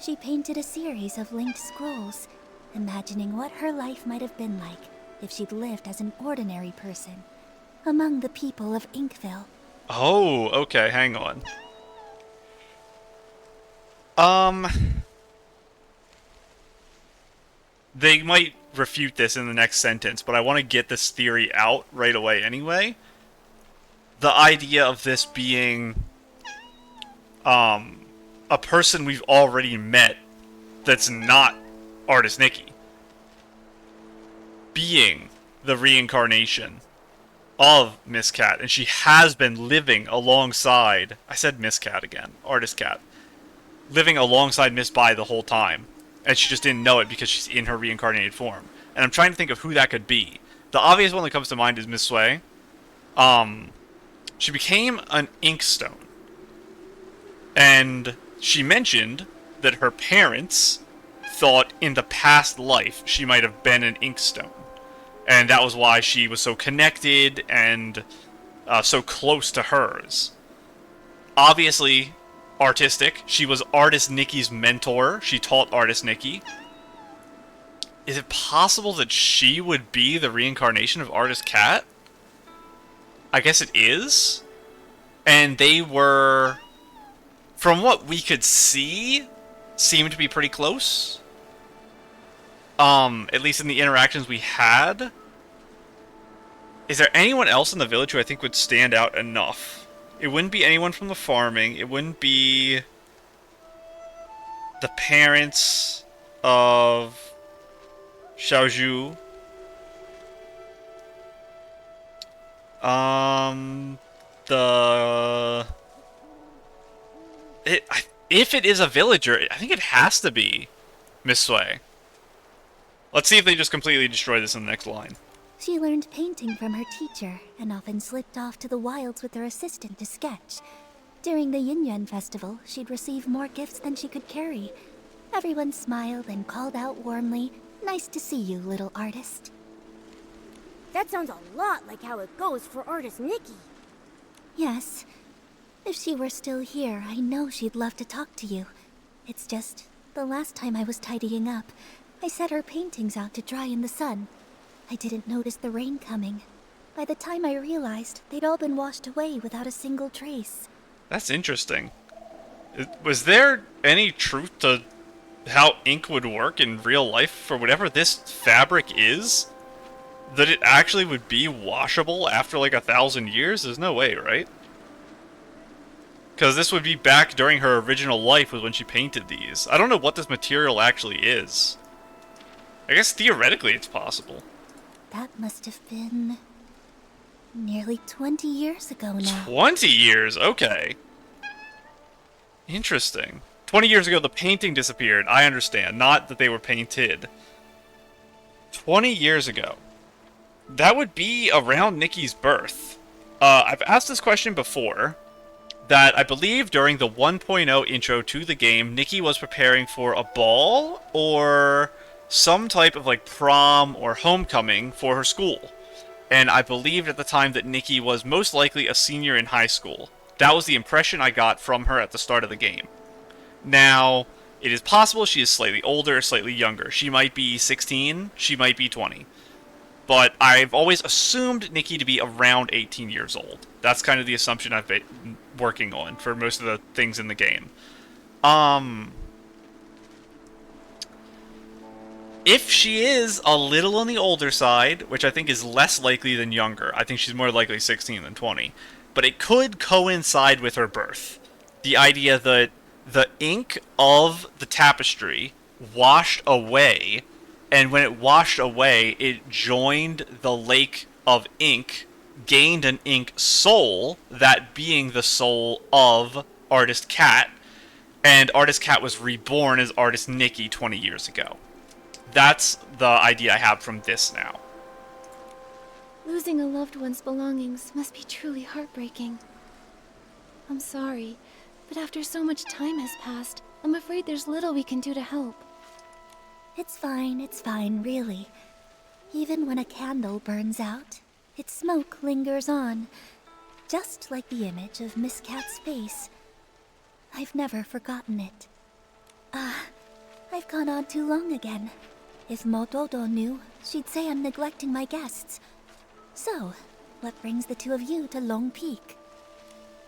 [SPEAKER 3] she painted a series of linked scrolls, imagining what her life might have been like if she'd lived as an ordinary person among the people of Inkville.
[SPEAKER 1] Oh, okay, hang on. They might refute this in the next sentence, but I want to get this theory out right away anyway. The idea of this being, a person we've already met that's not Artist Nikki. Being the reincarnation of Miss Cat, and she has been living alongside, I said Miss Cat again, Artist Cat, living alongside Miss Bai the whole time, and she just didn't know it because she's in her reincarnated form. And I'm trying to think of who that could be. The obvious one that comes to mind is Miss Sui. She became an Inkstone, and she mentioned that her parents thought in the past life she might have been an Inkstone. And that was why she was so connected and so close to hers. Obviously, artistic. She was Artist Nikki's mentor. She taught Artist Nikki. Is it possible that she would be the reincarnation of Artist Cat? I guess it is. And they were, from what we could see, seemed to be pretty close. At least in the interactions we had. Is there anyone else in the village who I think would stand out enough? It wouldn't be anyone from the farming. It wouldn't be the parents of Xiaozhu. If it is a villager, I think it has to be Miss Sui. Let's see if they just completely destroy this in the next line.
[SPEAKER 3] She learned painting from her teacher and often slipped off to the wilds with her assistant to sketch. During the Yin Yuan festival, she'd receive more gifts than she could carry. Everyone smiled and called out warmly, "Nice to see you, little artist."
[SPEAKER 5] That sounds a lot like how it goes for artist Nikki.
[SPEAKER 3] Yes. If she were still here, I know she'd love to talk to you. It's just, the last time I was tidying up, I set her paintings out to dry in the sun. I didn't notice the rain coming. By the time I realized, they'd all been washed away without a single trace.
[SPEAKER 1] That's interesting. Was there any truth to how ink would work in real life for whatever this fabric is? That it actually would be washable after like 1,000 years? There's no way, right? Because this would be back during her original life was when she painted these. I don't know what this material actually is. I guess theoretically it's possible.
[SPEAKER 3] That must have been nearly 20 years ago now.
[SPEAKER 1] 20 years? Okay. Interesting. 20 years ago the painting disappeared. I understand. Not that they were painted. 20 years ago. That would be around Nikki's birth. I've asked this question before. That I believe during the 1.0 intro to the game, Nikki was preparing for a ball or some type of like prom or homecoming for her school. And I believed at the time that Nikki was most likely a senior in high school. That was the impression I got from her at the start of the game. Now, it is possible she is slightly older or slightly younger. She might be 16, she might be 20. But I've always assumed Nikki to be around 18 years old. That's kind of the assumption I've been working on for most of the things in the game. If she is a little on the older side, which I think is less likely than younger, I think she's more likely 16 than 20, but it could coincide with her birth. The idea that the ink of the tapestry washed away, and when it washed away, it joined the lake of ink, gained an ink soul, that being the soul of Artist Cat, and Artist Cat was reborn as Artist Nikki 20 years ago. That's the idea I have from this now.
[SPEAKER 2] Losing a loved one's belongings must be truly heartbreaking. I'm sorry, but after so much time has passed, I'm afraid there's little we can do to help.
[SPEAKER 3] It's fine, really. Even when a candle burns out, its smoke lingers on, just like the image of Miss Cat's face. I've never forgotten it. I've gone on too long again. If Motodo knew, she'd say I'm neglecting my guests. So, what brings the two of you to Loong Peak?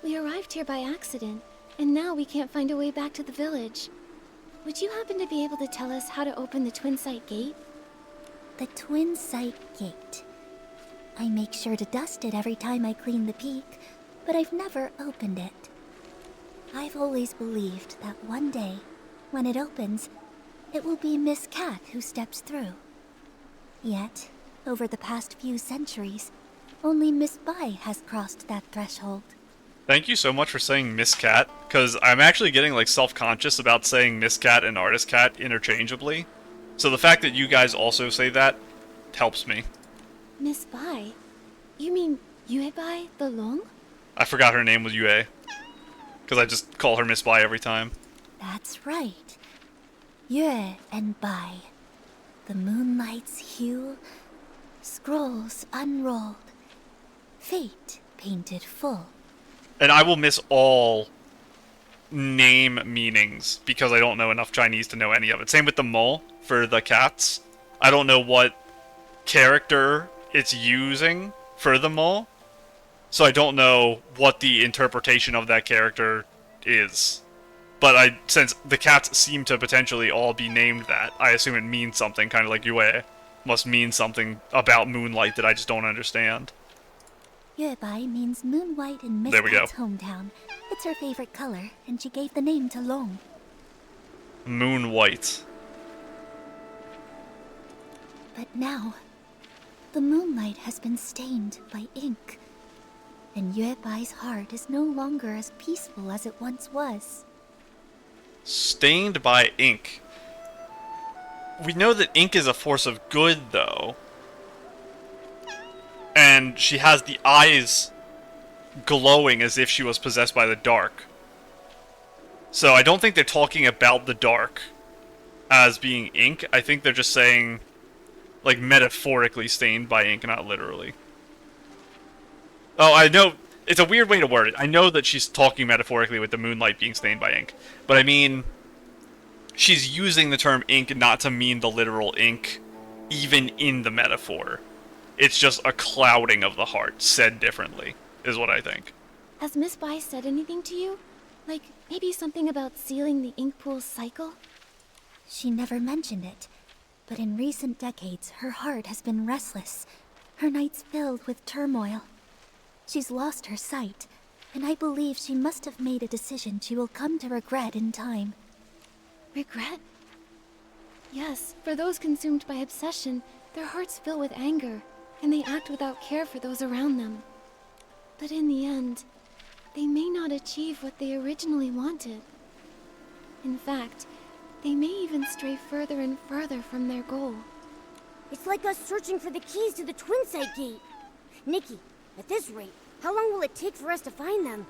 [SPEAKER 2] We arrived here by accident, and now we can't find a way back to the village. Would you happen to be able to tell us how to open the Twin Sight Gate?
[SPEAKER 3] The Twin Sight Gate. I make sure to dust it every time I clean the peak, but I've never opened it. I've always believed that one day, when it opens, it will be Miss Cat who steps through. Yet, Over the past few centuries, only Miss Bai has crossed that threshold.
[SPEAKER 1] Thank you so much for saying Miss Cat, because I'm actually getting like self-conscious about saying Miss Cat and Artist Cat interchangeably. So the fact that you guys also say that helps me.
[SPEAKER 2] Miss Bai? You mean Yue Bai the Loong?
[SPEAKER 1] I forgot her name was Yue, because I just call her Miss Bai every time.
[SPEAKER 3] That's right. Yue and Bai. The moonlight's hue, scrolls unrolled, fate painted full.
[SPEAKER 1] And I will miss all name meanings because I don't know enough Chinese to know any of it. Same with the mo for the cats. I don't know what character it's using for the mo, so I don't know what the interpretation of that character is. But since the cats seem to potentially all be named that, I assume it means something, kind of like Yue must mean something about moonlight that I just don't understand.
[SPEAKER 3] Yue Bai means moon white in Miss
[SPEAKER 1] There we go.
[SPEAKER 3] Cat's hometown. It's her favorite color, and she gave the name to Loong.
[SPEAKER 1] Moon white.
[SPEAKER 3] But now, the moonlight has been stained by ink, and Yue Bai's heart is no longer as peaceful as it once was.
[SPEAKER 1] Stained by ink. We know that ink is a force of good, though. And she has the eyes glowing as if she was possessed by the dark. So I don't think they're talking about the dark as being ink. I think they're just saying, like, metaphorically stained by ink, not literally. Oh, I know. It's a weird way to word it. I know that she's talking metaphorically with the moonlight being stained by ink. But I mean, she's using the term ink not to mean the literal ink, even in the metaphor. It's just a clouding of the heart, said differently, is what I think.
[SPEAKER 2] Has Miss Bai said anything to you? Like, maybe something about sealing the ink pool's cycle?
[SPEAKER 3] She never mentioned it, but in recent decades, her heart has been restless, her nights filled with turmoil. She's lost her sight, and I believe she must have made a decision she will come to regret in time.
[SPEAKER 2] Regret? Yes, for those consumed by obsession, their hearts fill with anger, and they act without care for those around them. But in the end, they may not achieve what they originally wanted. In fact, they may even stray further and further from their goal.
[SPEAKER 5] It's like us searching for the keys to the Twin Site Gate. Nikki, at this rate, how long will it take for us to find them?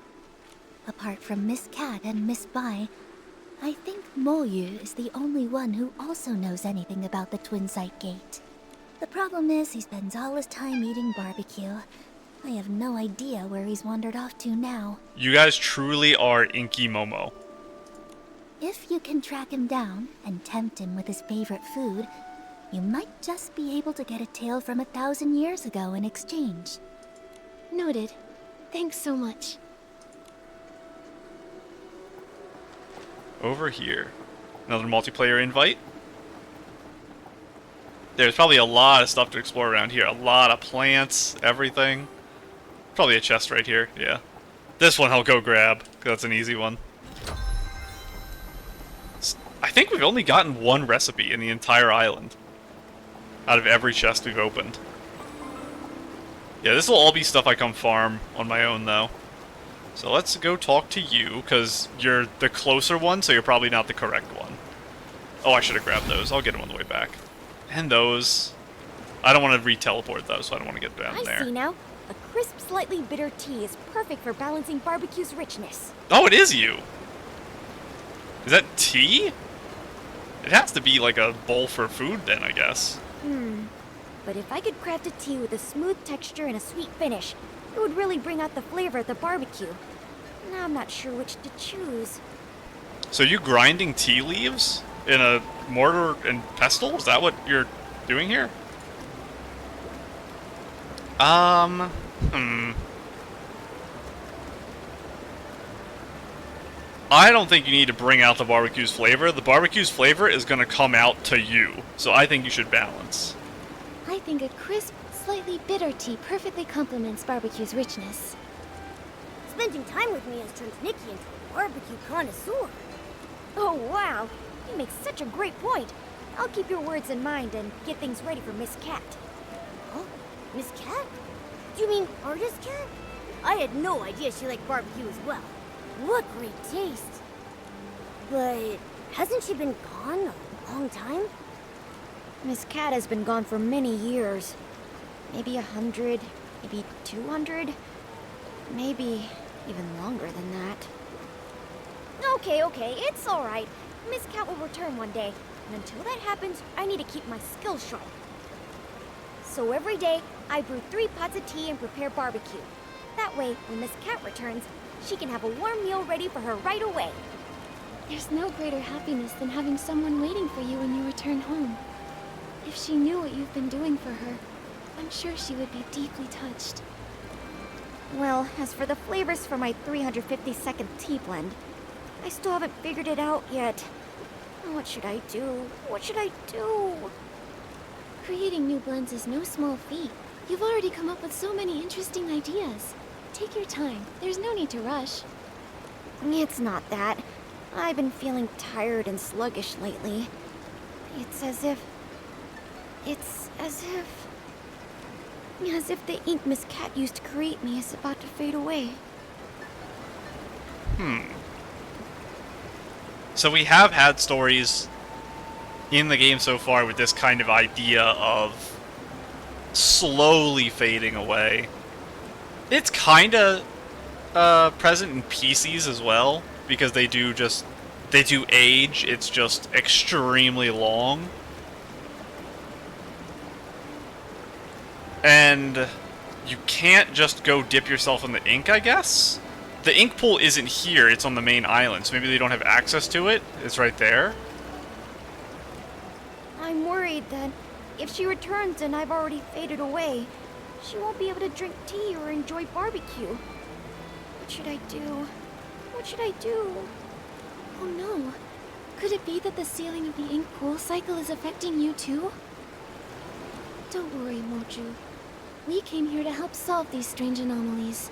[SPEAKER 3] Apart from Miss Cat and Miss Bai, I think Mo Yu is the only one who also knows anything about the Twin Site Gate. The problem is he spends all his time eating barbecue. I have no idea where he's wandered off to now.
[SPEAKER 1] You guys truly are Inky Momo.
[SPEAKER 3] If you can track him down and tempt him with his favorite food, you might just be able to get a tale from 1,000 years ago in exchange.
[SPEAKER 2] Noted. Thanks so much.
[SPEAKER 1] Over here. Another multiplayer invite. There's probably a lot of stuff to explore around here. A lot of plants, everything. Probably a chest right here, yeah. This one I'll go grab, because that's an easy one. I think we've only gotten one recipe in the entire island. Out of every chest we've opened. Yeah, this will all be stuff I come farm on my own, though. So let's go talk to you, because you're the closer one, so you're probably not the correct one. Oh, I should have grabbed those. I'll get them on the way back. And those. I don't want to re-teleport those, so I don't want to get down there.
[SPEAKER 5] I see now. A crisp, slightly bitter tea is perfect for balancing barbecue's richness.
[SPEAKER 1] Oh, it is you! Is that tea? It has to be like a bowl for food then, I guess.
[SPEAKER 5] But if I could craft a tea with a smooth texture and a sweet finish, it would really bring out the flavor of the barbecue. Now I'm not sure which to choose.
[SPEAKER 1] So you grinding tea leaves in a mortar and pestle? Is that what you're doing here? I don't think you need to bring out the barbecue's flavor. The barbecue's flavor is going to come out to you. So I think you should balance.
[SPEAKER 2] I think a crisp, slightly bitter tea perfectly complements barbecue's richness.
[SPEAKER 5] Spending time with me has turned Nikki into a barbecue connoisseur. Oh, wow. You make such a great point. I'll keep your words in mind and get things ready for Miss Cat. Miss Cat? Do you mean Artist Cat? I had no idea she liked barbecue as well. What great taste. But hasn't she been gone a long time? Miss Cat has been gone for many years. Maybe 100, maybe 200, maybe even longer than that. Okay, it's alright. Miss Cat will return one day, and until that happens, I need to keep my skills sharp. So every day, I brew 3 pots of tea and prepare barbecue. That way, when Miss Cat returns, she can have a warm meal ready for her right away.
[SPEAKER 2] There's no greater happiness than having someone waiting for you when you return home. If she knew what you've been doing for her, I'm sure she would be deeply touched.
[SPEAKER 5] Well, as for the flavors for my 352nd tea blend, I still haven't figured it out yet. What should I do? What should I do?
[SPEAKER 2] Creating new blends is no small feat. You've already come up with so many interesting ideas. Take your time. There's no need to rush.
[SPEAKER 5] It's not that. I've been feeling tired and sluggish lately. It's as if the ink Miss Cat used to create me is about to fade away.
[SPEAKER 1] So we have had stories in the game so far with this kind of idea of slowly fading away. It's kind of present in PCs as well, because they do age. It's just extremely long. And you can't just go dip yourself in the ink, I guess? The ink pool isn't here, it's on the main island, so maybe they don't have access to it. It's right there.
[SPEAKER 5] I'm worried that if she returns and I've already faded away, she won't be able to drink tea or enjoy barbecue. What should I do? What should I do?
[SPEAKER 2] Oh no. Could it be that the sealing of the ink pool cycle is affecting you too? Don't worry, Moju. We came here to help solve these strange anomalies.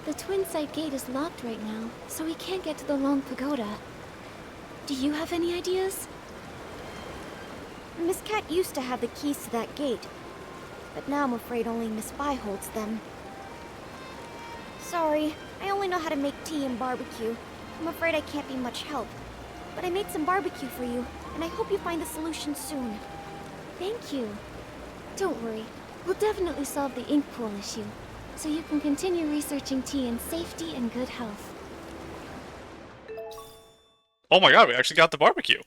[SPEAKER 2] The twin site gate is locked right now, so we can't get to the Loong Pagoda. Do you have any ideas?
[SPEAKER 5] Miss Cat used to have the keys to that gate, but now I'm afraid only Miss Bai holds them. Sorry, I only know how to make tea and barbecue. I'm afraid I can't be much help. But I made some barbecue for you, and I hope you find the solution soon.
[SPEAKER 2] Thank you. Don't worry, we'll definitely solve the ink pool issue, so you can continue researching tea in safety and good health.
[SPEAKER 1] Oh my god, we actually got the barbecue.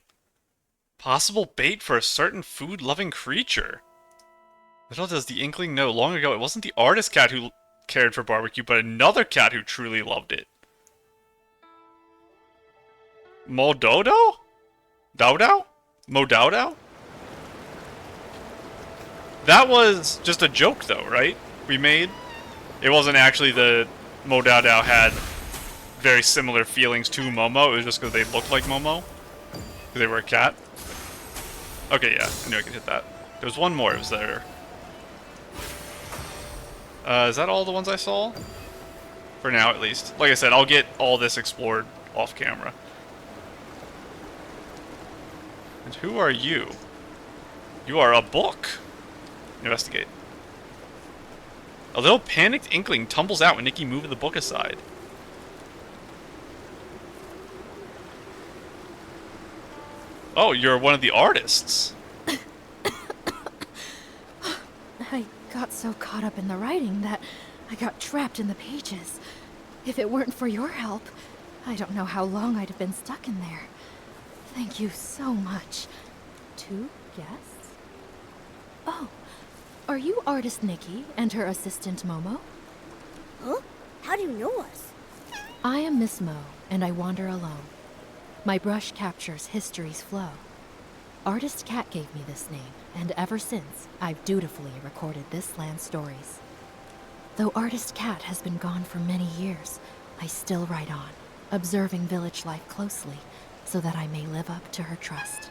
[SPEAKER 1] Possible bait for a certain food-loving creature. Little does the Inkling know, long ago it wasn't the artist cat who cared for barbecue, but another cat who truly loved it. Mododo? Dowdow? Modowdow? That was just a joke though, right? We made? It wasn't actually the Modowdow had very similar feelings to Momo, it was just because they looked like Momo. Because they were a cat. Okay, yeah, I knew I could hit that. There was one more, it was there. Is that all the ones I saw? For now, at least. Like I said, I'll get all this explored off camera. And who are you? You are a book. Investigate. A little panicked Inkling tumbles out when Nikki moves the book aside. Oh, you're one of the artists.
[SPEAKER 7] I got so caught up in the writing that I got trapped in the pages. If it weren't for your help, I don't know how long I'd have been stuck in there. Thank you so much. 2 guests? Oh, are you artist Nikki and her assistant Momo?
[SPEAKER 5] Huh? How do you know us?
[SPEAKER 7] I am Miss Mo, and I wander alone. My brush captures history's flow. Artist Cat gave me this name, and ever since, I've dutifully recorded this land's stories. Though Artist Cat has been gone for many years, I still write on, observing village life closely, so that I may live up to her trust.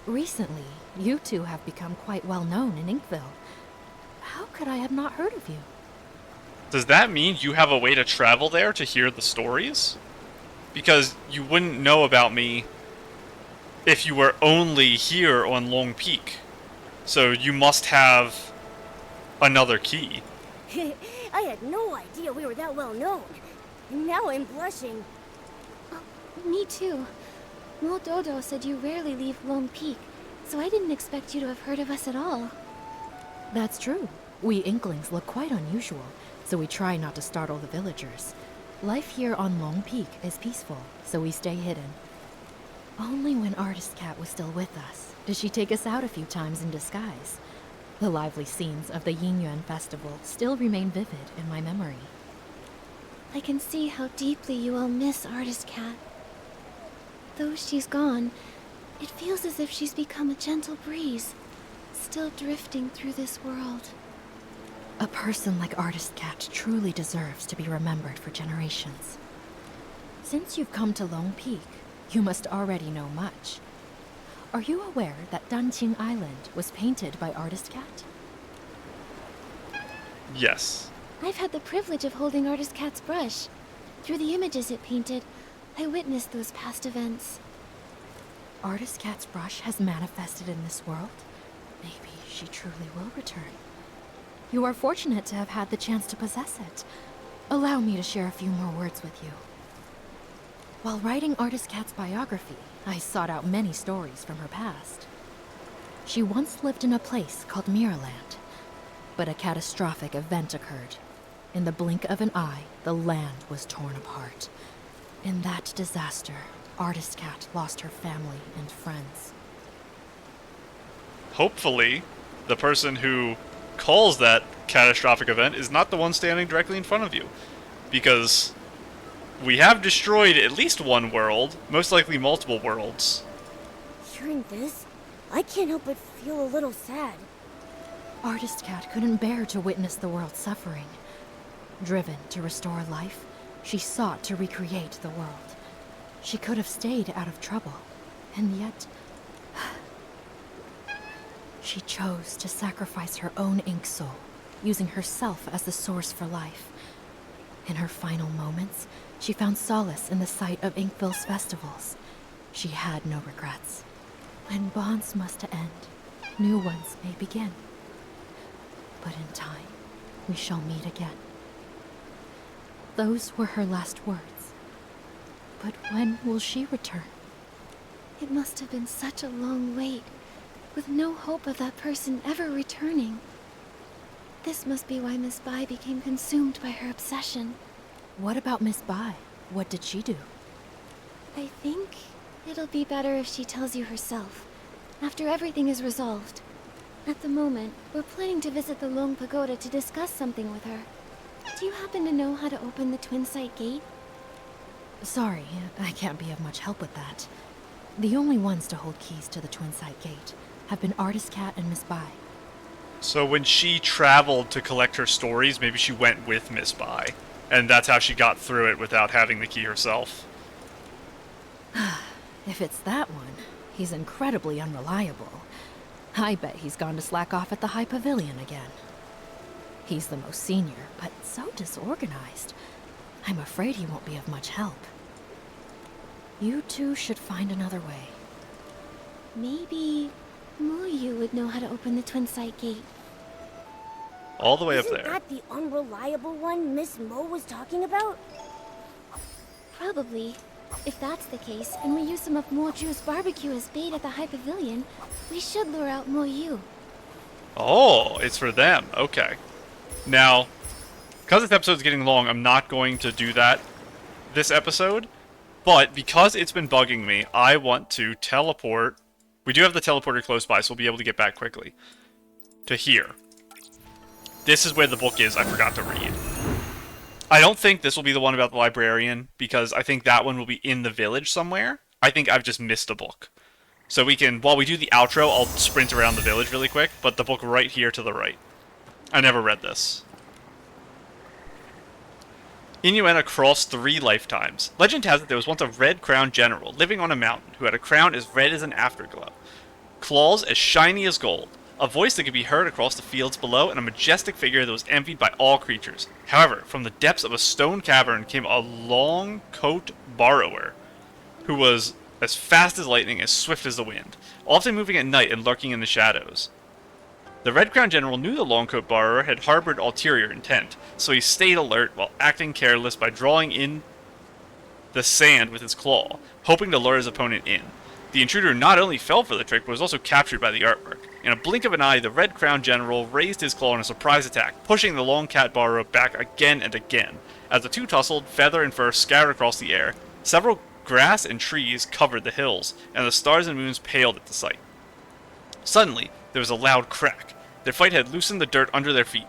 [SPEAKER 7] Recently, you two have become quite well known in Inkville. How could I have not heard of you?
[SPEAKER 1] Does that mean you have a way to travel there to hear the stories? Because you wouldn't know about me if you were only here on Loong Peak. So you must have Another key.
[SPEAKER 5] I had no idea we were that well known. Now I'm blushing.
[SPEAKER 2] Me too. Mo Dodo said you rarely leave Loong Peak, so I didn't expect you to have heard of us at all.
[SPEAKER 7] That's true. We Inklings look quite unusual, so we try not to startle the villagers. Life here on Loong Peak is peaceful, so we stay hidden. Only when Artist Cat was still with us did she take us out a few times in disguise. The lively scenes of the Yingyuan festival still remain vivid in my memory.
[SPEAKER 2] I can see how deeply you all miss Artist Cat. Though she's gone, it feels as if she's become a gentle breeze, still drifting through this world.
[SPEAKER 7] A person like Artist Cat truly deserves to be remembered for generations. Since you've come to Loong Peak, you must already know much. Are you aware that Danqing Island was painted by Artist Cat?
[SPEAKER 1] Yes.
[SPEAKER 2] I've had the privilege of holding Artist Cat's brush. Through the images it painted, I witnessed those past events.
[SPEAKER 7] Artist Cat's brush has manifested in this world. Maybe she truly will return. You are fortunate to have had the chance to possess it. Allow me to share a few more words with you. While writing Artist Cat's biography, I sought out many stories from her past. She once lived in a place called Mirrorland, but a catastrophic event occurred. In the blink of an eye, the land was torn apart. In that disaster, Artist Cat lost her family and friends.
[SPEAKER 1] Hopefully, the person who calls that catastrophic event is not the one standing directly in front of you. Because we have destroyed at least one world, most likely multiple worlds.
[SPEAKER 5] Hearing this, I can't help but feel a little sad.
[SPEAKER 7] Artist Cat couldn't bear to witness the world suffering. Driven to restore life, she sought to recreate the world. She could have stayed out of trouble, and yet she chose to sacrifice her own ink soul, using herself as the source for life. In her final moments, she found solace in the sight of Inkville's festivals. She had no regrets. When bonds must end, new ones may begin. But in time, we shall meet again. Those were her last words. But when will she return?
[SPEAKER 2] It must have been such a long wait, with no hope of that person ever returning. This must be why Miss Bai became consumed by her obsession.
[SPEAKER 7] What about Miss Bai? What did she do?
[SPEAKER 2] I think it'll be better if she tells you herself, after everything is resolved. At the moment, we're planning to visit the Loong Pagoda to discuss something with her. Do you happen to know how to open the Twin Sight Gate?
[SPEAKER 7] Sorry, I can't be of much help with that. The only ones to hold keys to the Twin Sight Gate have been Artist Cat and Miss Bai.
[SPEAKER 1] So when she traveled to collect her stories, maybe she went with Miss Bai. And that's how she got through it without having the key herself.
[SPEAKER 7] If it's that one, he's incredibly unreliable. I bet he's gone to slack off at the High Pavilion again. He's the most senior, but so disorganized. I'm afraid he won't be of much help. You two should find another way.
[SPEAKER 2] Maybe Muyu would know how to open the Twin Sight Gate.
[SPEAKER 1] All the way up
[SPEAKER 5] Isn't
[SPEAKER 1] there.
[SPEAKER 5] that the unreliable one Miss Mo was talking about?
[SPEAKER 2] Probably. If that's the case, and we use some of Moju's barbecue as bait at the High Pavilion, we should lure out Moyu.
[SPEAKER 1] Oh, it's for them. Okay. Now, because this episode's getting long, I'm not going to do that this episode. But because it's been bugging me, I want to teleport. We do have the teleporter close by, so we'll be able to get back quickly. To here. This is where the book is I forgot to read. I don't think this will be the one about the librarian, because I think that one will be in the village somewhere. I think I've just missed a book. So we can, while we do the outro, I'll sprint around the village really quick, but the book right here to the right. I never read this. Inuit across 3 lifetimes. Legend has it there was once a red-crowned general living on a mountain who had a crown as red as an afterglow, claws as shiny as gold, a voice that could be heard across the fields below, and a majestic figure that was envied by all creatures. However, from the depths of a stone cavern came a long coat borrower, who was as fast as lightning, as swift as the wind, often moving at night and lurking in the shadows. The Red Crown General knew the Longcoat borrower had harbored ulterior intent, so he stayed alert while acting careless by drawing in the sand with his claw, hoping to lure his opponent in. The intruder not only fell for the trick, but was also captured by the artwork. In a blink of an eye, the Red Crown General raised his claw in a surprise attack, pushing the Long Cat borrower back again and again. As the two tussled, feather and fur scattered across the air. Several grass and trees covered the hills, and the stars and moons paled at the sight. Suddenly, there was a loud crack. Their fight had loosened the dirt under their feet.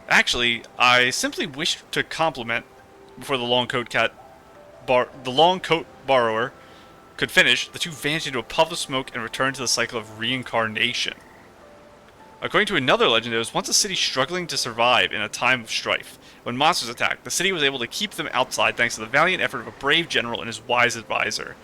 [SPEAKER 1] Actually, I simply wish to compliment, before the Long Coat borrower could finish, the two vanished into a puff of smoke and returned to the cycle of reincarnation. According to another legend, there was once a city struggling to survive in a time of strife. When monsters attacked, the city was able to keep them outside thanks to the valiant effort of a brave general and his wise advisor,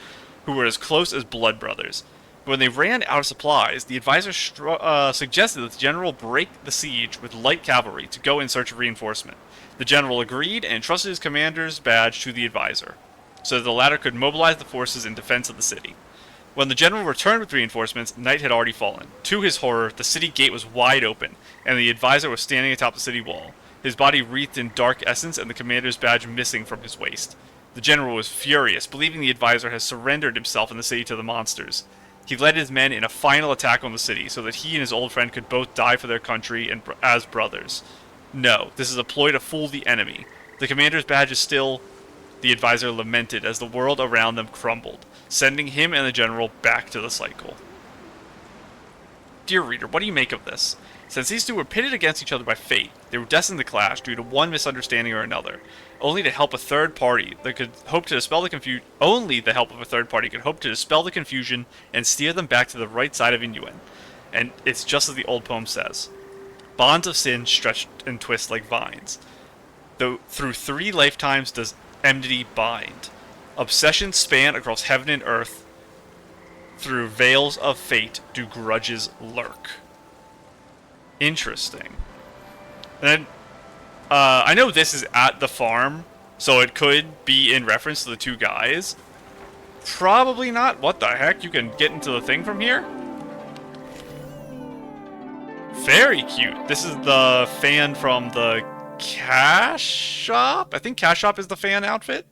[SPEAKER 1] who were as close as blood brothers. But when they ran out of supplies, the advisor suggested that the general break the siege with light cavalry to go in search of reinforcement. The general agreed and entrusted his commander's badge to the advisor, so that the latter could mobilize the forces in defense of the city. When the general returned with reinforcements, night had already fallen. To his horror, the city gate was wide open, and the advisor was standing atop the city wall, his body wreathed in dark essence and the commander's badge missing from his waist. The general was furious, believing the advisor had surrendered himself in the city to the monsters. He led his men in a final attack on the city, so that he and his old friend could both die for their country and as brothers. No, this is a ploy to fool the enemy. The commander's badge is still... The advisor lamented as the world around them crumbled, sending him and the general back to the cycle. Dear reader, what do you make of this? Since these two were pitted against each other by fate, they were destined to clash due to one misunderstanding or another. Only the help of a third party that could hope to dispel the confusion. Only the help of a third party could hope to dispel the confusion and steer them back to the right side of Inuan. And it's just as the old poem says: bonds of sin stretch and twist like vines. Though through 3 lifetimes does enmity bind. Obsessions span across heaven and earth. Through veils of fate do grudges lurk. Interesting. And then, I know this is at the farm, so it could be in reference to the two guys. Probably not. What the heck? You can get into the thing from here? Very cute. This is the fan from the Cash Shop? I think Cash Shop is the fan outfit.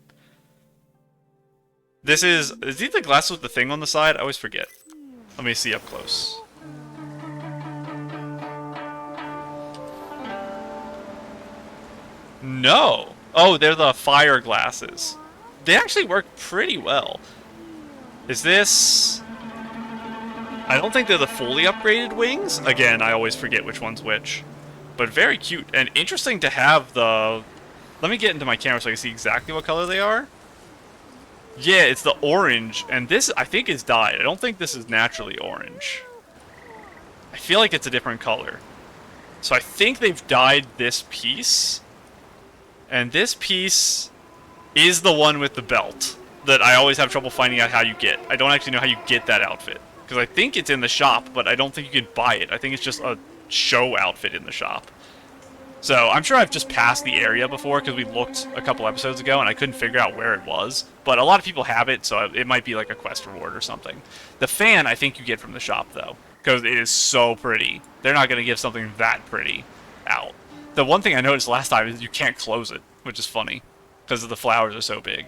[SPEAKER 1] This is he the glass with the thing on the side? I always forget. Let me see up close. No. Oh, they're the fire glasses. They actually work pretty well. Is this... I don't think they're the fully upgraded wings. Again, I always forget which one's which. But very cute. And interesting to have the... Let me get into my camera so I can see exactly what color they are. Yeah, it's the orange. And this, I think, is dyed. I don't think this is naturally orange. I feel like it's a different color. So I think they've dyed this piece. And this piece is the one with the belt that I always have trouble finding out how you get. I don't actually know how you get that outfit. Because I think it's in the shop, but I don't think you can buy it. I think it's just a show outfit in the shop. So I'm sure I've just passed the area before because we looked a couple episodes ago and I couldn't figure out where it was. But a lot of people have it, so it might be like a quest reward or something. The fan I think you get from the shop, though, because it is so pretty. They're not going to give something that pretty out. The one thing I noticed last time is you can't close it, which is funny, because the flowers are so big.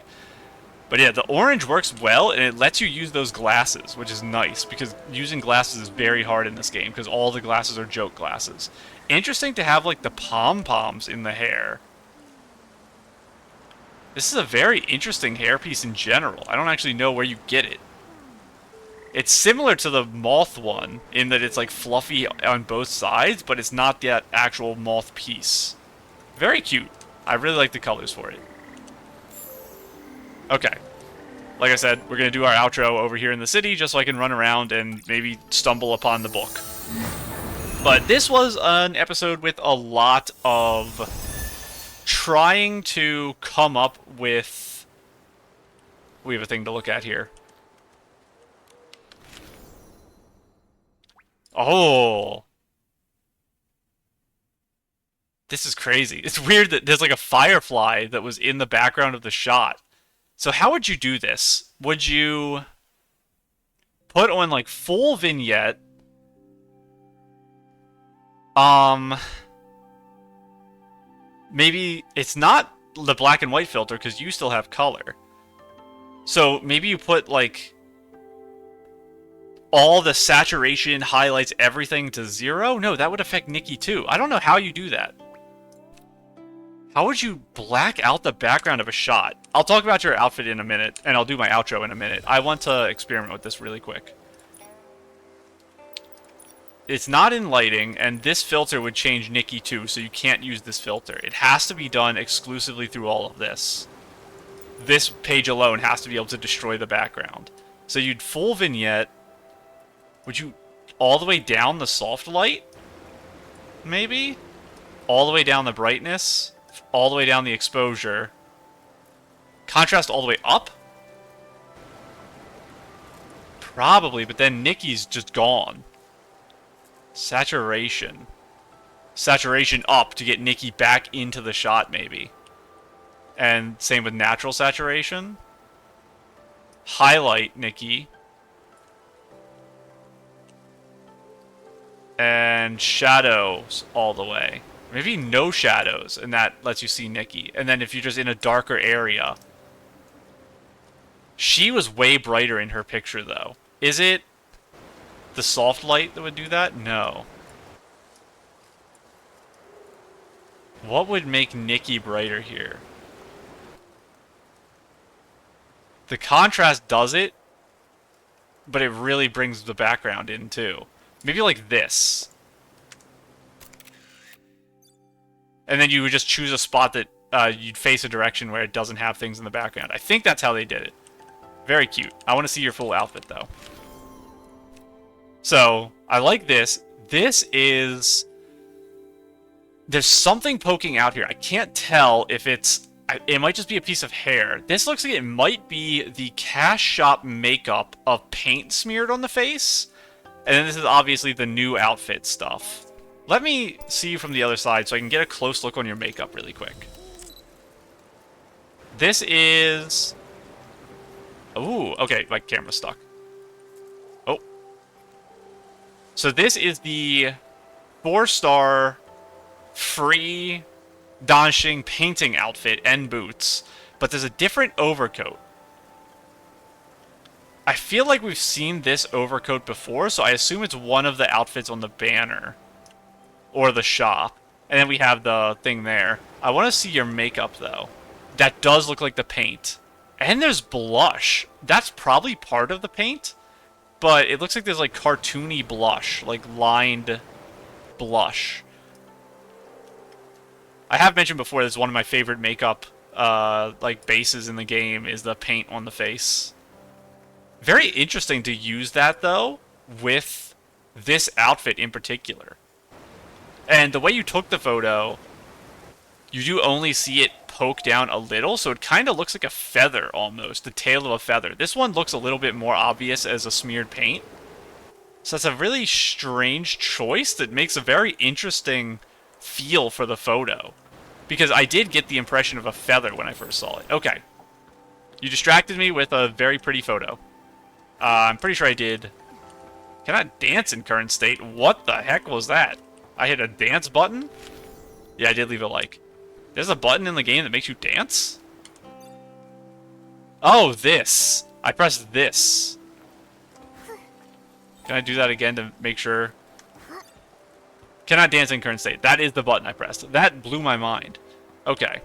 [SPEAKER 1] But yeah, the orange works well, and it lets you use those glasses, which is nice, because using glasses is very hard in this game, because all the glasses are joke glasses. Interesting to have, like, the pom-poms in the hair. This is a very interesting hairpiece in general. I don't actually know where you get it. It's similar to the moth one, in that it's, like, fluffy on both sides, but it's not that actual moth piece. Very cute. I really like the colors for it. Okay. Like I said, we're going to do our outro over here in the city, just so I can run around and maybe stumble upon the book. But this was an episode with a lot of trying to come up with... We have a thing to look at here. Oh. This is crazy. It's weird that there's like a firefly that was in the background of the shot. So how would you do this? Would you put on like full vignette Maybe it's not the black and white filter because you still have color. So maybe you put like all the saturation, highlights, everything to 0? No, that would affect Nikki too. I don't know how you do that. How would you black out the background of a shot? I'll talk about your outfit in a minute, and I'll do my outro in a minute. I want to experiment with this really quick. It's not in lighting, and this filter would change Nikki too, so you can't use this filter. It has to be done exclusively through all of this. This page alone has to be able to destroy the background. So you'd full vignette. Would you all the way down the soft light? Maybe? All the way down the brightness? All the way down the exposure? Contrast all the way up? Probably, but then Nikki's just gone. Saturation. Saturation up to get Nikki back into the shot, maybe. And same with natural saturation. Highlight Nikki. And shadows all the way. Maybe no shadows, and that lets you see Nikki. And then if you're just in a darker area. She was way brighter in her picture, though. Is it the soft light that would do that? No. What would make Nikki brighter here? The contrast does it, but it really brings the background in, too. Maybe like this. And then you would just choose a spot that you'd face a direction where it doesn't have things in the background. I think that's how they did it. Very cute. I want to see your full outfit, though. So, I like this. This is... There's something poking out here. I can't tell if it's... It might just be a piece of hair. This looks like it might be the cash shop makeup of paint smeared on the face. And then this is obviously the new outfit stuff. Let me see you from the other side so I can get a close look on your makeup really quick. This is... Ooh, okay, my camera's stuck. Oh. So this is the 4-star free Danqing painting outfit and boots, but there's a different overcoat. I feel like we've seen this overcoat before, so I assume it's one of the outfits on the banner. Or the shop. And then we have the thing there. I want to see your makeup, though. That does look like the paint. And there's blush. That's probably part of the paint. But it looks like there's, like, cartoony blush. Like, lined blush. I have mentioned before, this is one of my favorite makeup, like, bases in the game, is the paint on the face. Very interesting to use that, though, with this outfit in particular. And the way you took the photo, you do only see it poke down a little, so it kind of looks like a feather, almost. The tail of a feather. This one looks a little bit more obvious as a smeared paint. So that's a really strange choice that makes a very interesting feel for the photo. Because I did get the impression of a feather when I first saw it. Okay. You distracted me with a very pretty photo. I'm pretty sure I did. Cannot dance in current state. What the heck was that? I hit a dance button? Yeah, I did leave a like. There's a button in the game that makes you dance? Oh, this. I pressed this. Can I do that again to make sure? Cannot dance in current state. That is the button I pressed. That blew my mind. Okay.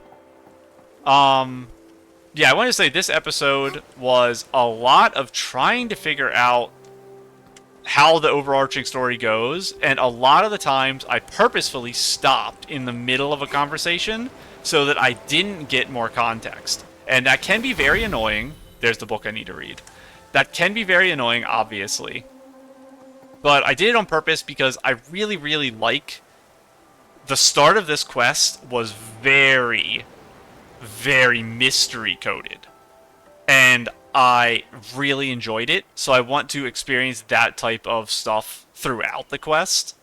[SPEAKER 1] Yeah, I want to say this episode was a lot of trying to figure out how the overarching story goes, and a lot of the times I purposefully stopped in the middle of a conversation so that I didn't get more context. And that can be very annoying. There's the book I need to read. That can be very annoying, obviously. But I did it on purpose because I really, really like... The start of this quest was very, very mystery-coded. And I really enjoyed it, so I want to experience that type of stuff throughout the quest.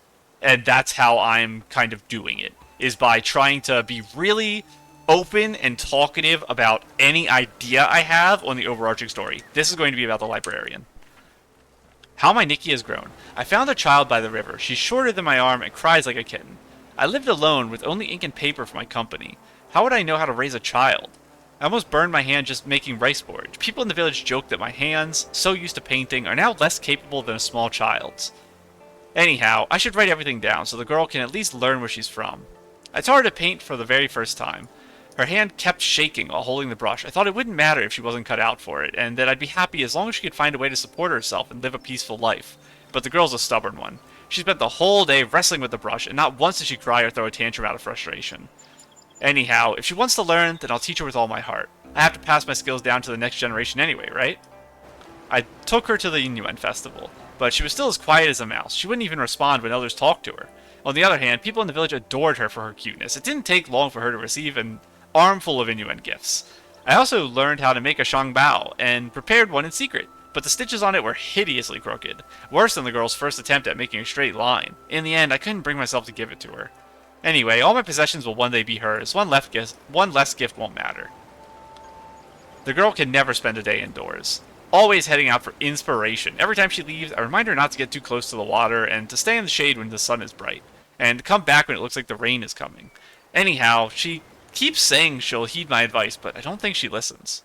[SPEAKER 1] And that's how I'm kind of doing it, is by trying to be really open and talkative about any idea I have on the overarching story. This is going to be about the librarian. How my Nikki has grown. I found a child by the river. She's shorter than my arm and cries like a kitten. I lived alone with only ink and paper for my company. How would I know how to raise a child? I almost burned my hand just making rice porridge. People in the village joke that my hands, so used to painting, are now less capable than a small child's. Anyhow, I should write everything down so the girl can at least learn where she's from. I taught her to paint for the very first time. Her hand kept shaking while holding the brush. I thought it wouldn't matter if she wasn't cut out for it, and that I'd be happy as long as she could find a way to support herself and live a peaceful life. But the girl's a stubborn one. She spent the whole day wrestling with the brush, and not once did she cry or throw a tantrum out of frustration. Anyhow, if she wants to learn, then I'll teach her with all my heart. I have to pass my skills down to the next generation anyway, right? I took her to the Inuit festival, but she was still as quiet as a mouse. She wouldn't even respond when others talked to her. On the other hand, people in the village adored her for her cuteness. It didn't take long for her to receive an armful of Inuit gifts. I also learned how to make a shangbao, and prepared one in secret, but the stitches on it were hideously crooked, worse than the girl's first attempt at making a straight line. In the end, I couldn't bring myself to give it to her. Anyway, all my possessions will one day be hers. One less gift won't matter. The girl can never spend a day indoors. Always heading out for inspiration. Every time she leaves, I remind her not to get too close to the water and to stay in the shade when the sun is bright, and to come back when it looks like the rain is coming. Anyhow, she keeps saying she'll heed my advice, but I don't think she listens.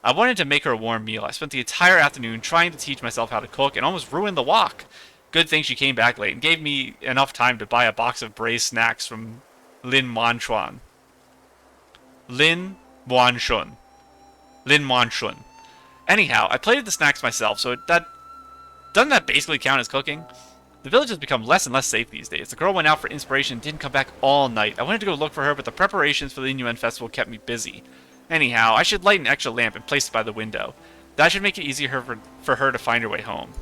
[SPEAKER 1] I wanted to make her a warm meal. I spent the entire afternoon trying to teach myself how to cook and almost ruined the wok. Good thing she came back late and gave me enough time to buy a box of braised snacks from Lin Manchuan. Lin Manchun. Anyhow, I plated the snacks myself, so doesn't that basically count as cooking? The village has become less and less safe these days. The girl went out for inspiration and didn't come back all night. I wanted to go look for her, but the preparations for the Inuit festival kept me busy. Anyhow, I should light an extra lamp and place it by the window. That should make it easier for her to find her way home.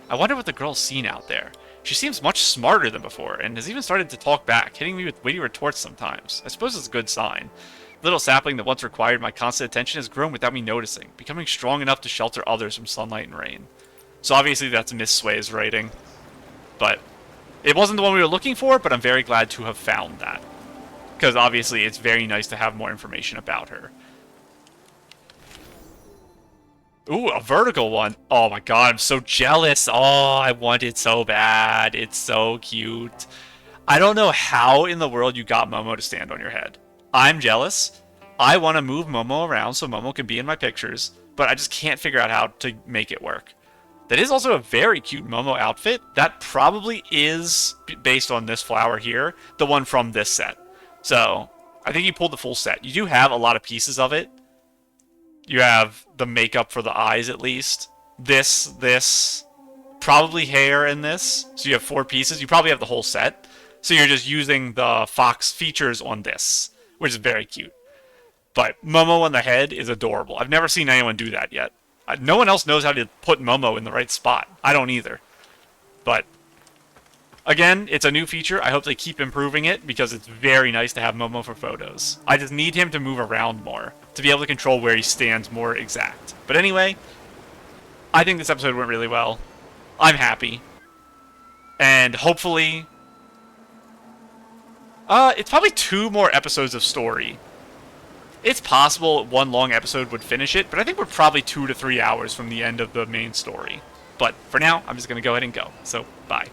[SPEAKER 1] I wonder what the girl's seen out there. She seems much smarter than before, and has even started to talk back, hitting me with witty retorts sometimes. I suppose it's a good sign. The little sapling that once required my constant attention has grown without me noticing, becoming strong enough to shelter others from sunlight and rain. So obviously that's Miss Sway's writing. But it wasn't the one we were looking for, but I'm very glad to have found that. Because obviously it's very nice to have more information about her. Ooh, a vertical one. Oh my god, I'm so jealous. Oh, I want it so bad. It's so cute. I don't know how in the world you got Momo to stand on your head. I'm jealous. I want to move Momo around so Momo can be in my pictures, but I just can't figure out how to make it work. That is also a very cute Momo outfit. That probably is, based on this flower here, the one from this set. So, I think you pulled the full set. You do have a lot of pieces of it. You have the makeup for the eyes, at least. This, probably hair in this. So you have 4 pieces. You probably have the whole set. So you're just using the fox features on this, which is very cute. But Momo on the head is adorable. I've never seen anyone do that yet. No one else knows how to put Momo in the right spot. I don't either. But, again, it's a new feature. I hope they keep improving it, because it's very nice to have Momo for photos. I just need him to move around more, to be able to control where he stands more exact. But anyway, I think this episode went really well. I'm happy. And hopefully, it's probably 2 more episodes of story. It's possible 1 long episode would finish it, but I think we're probably 2 to 3 hours from the end of the main story. But for now, I'm just going to go ahead and go. So, bye.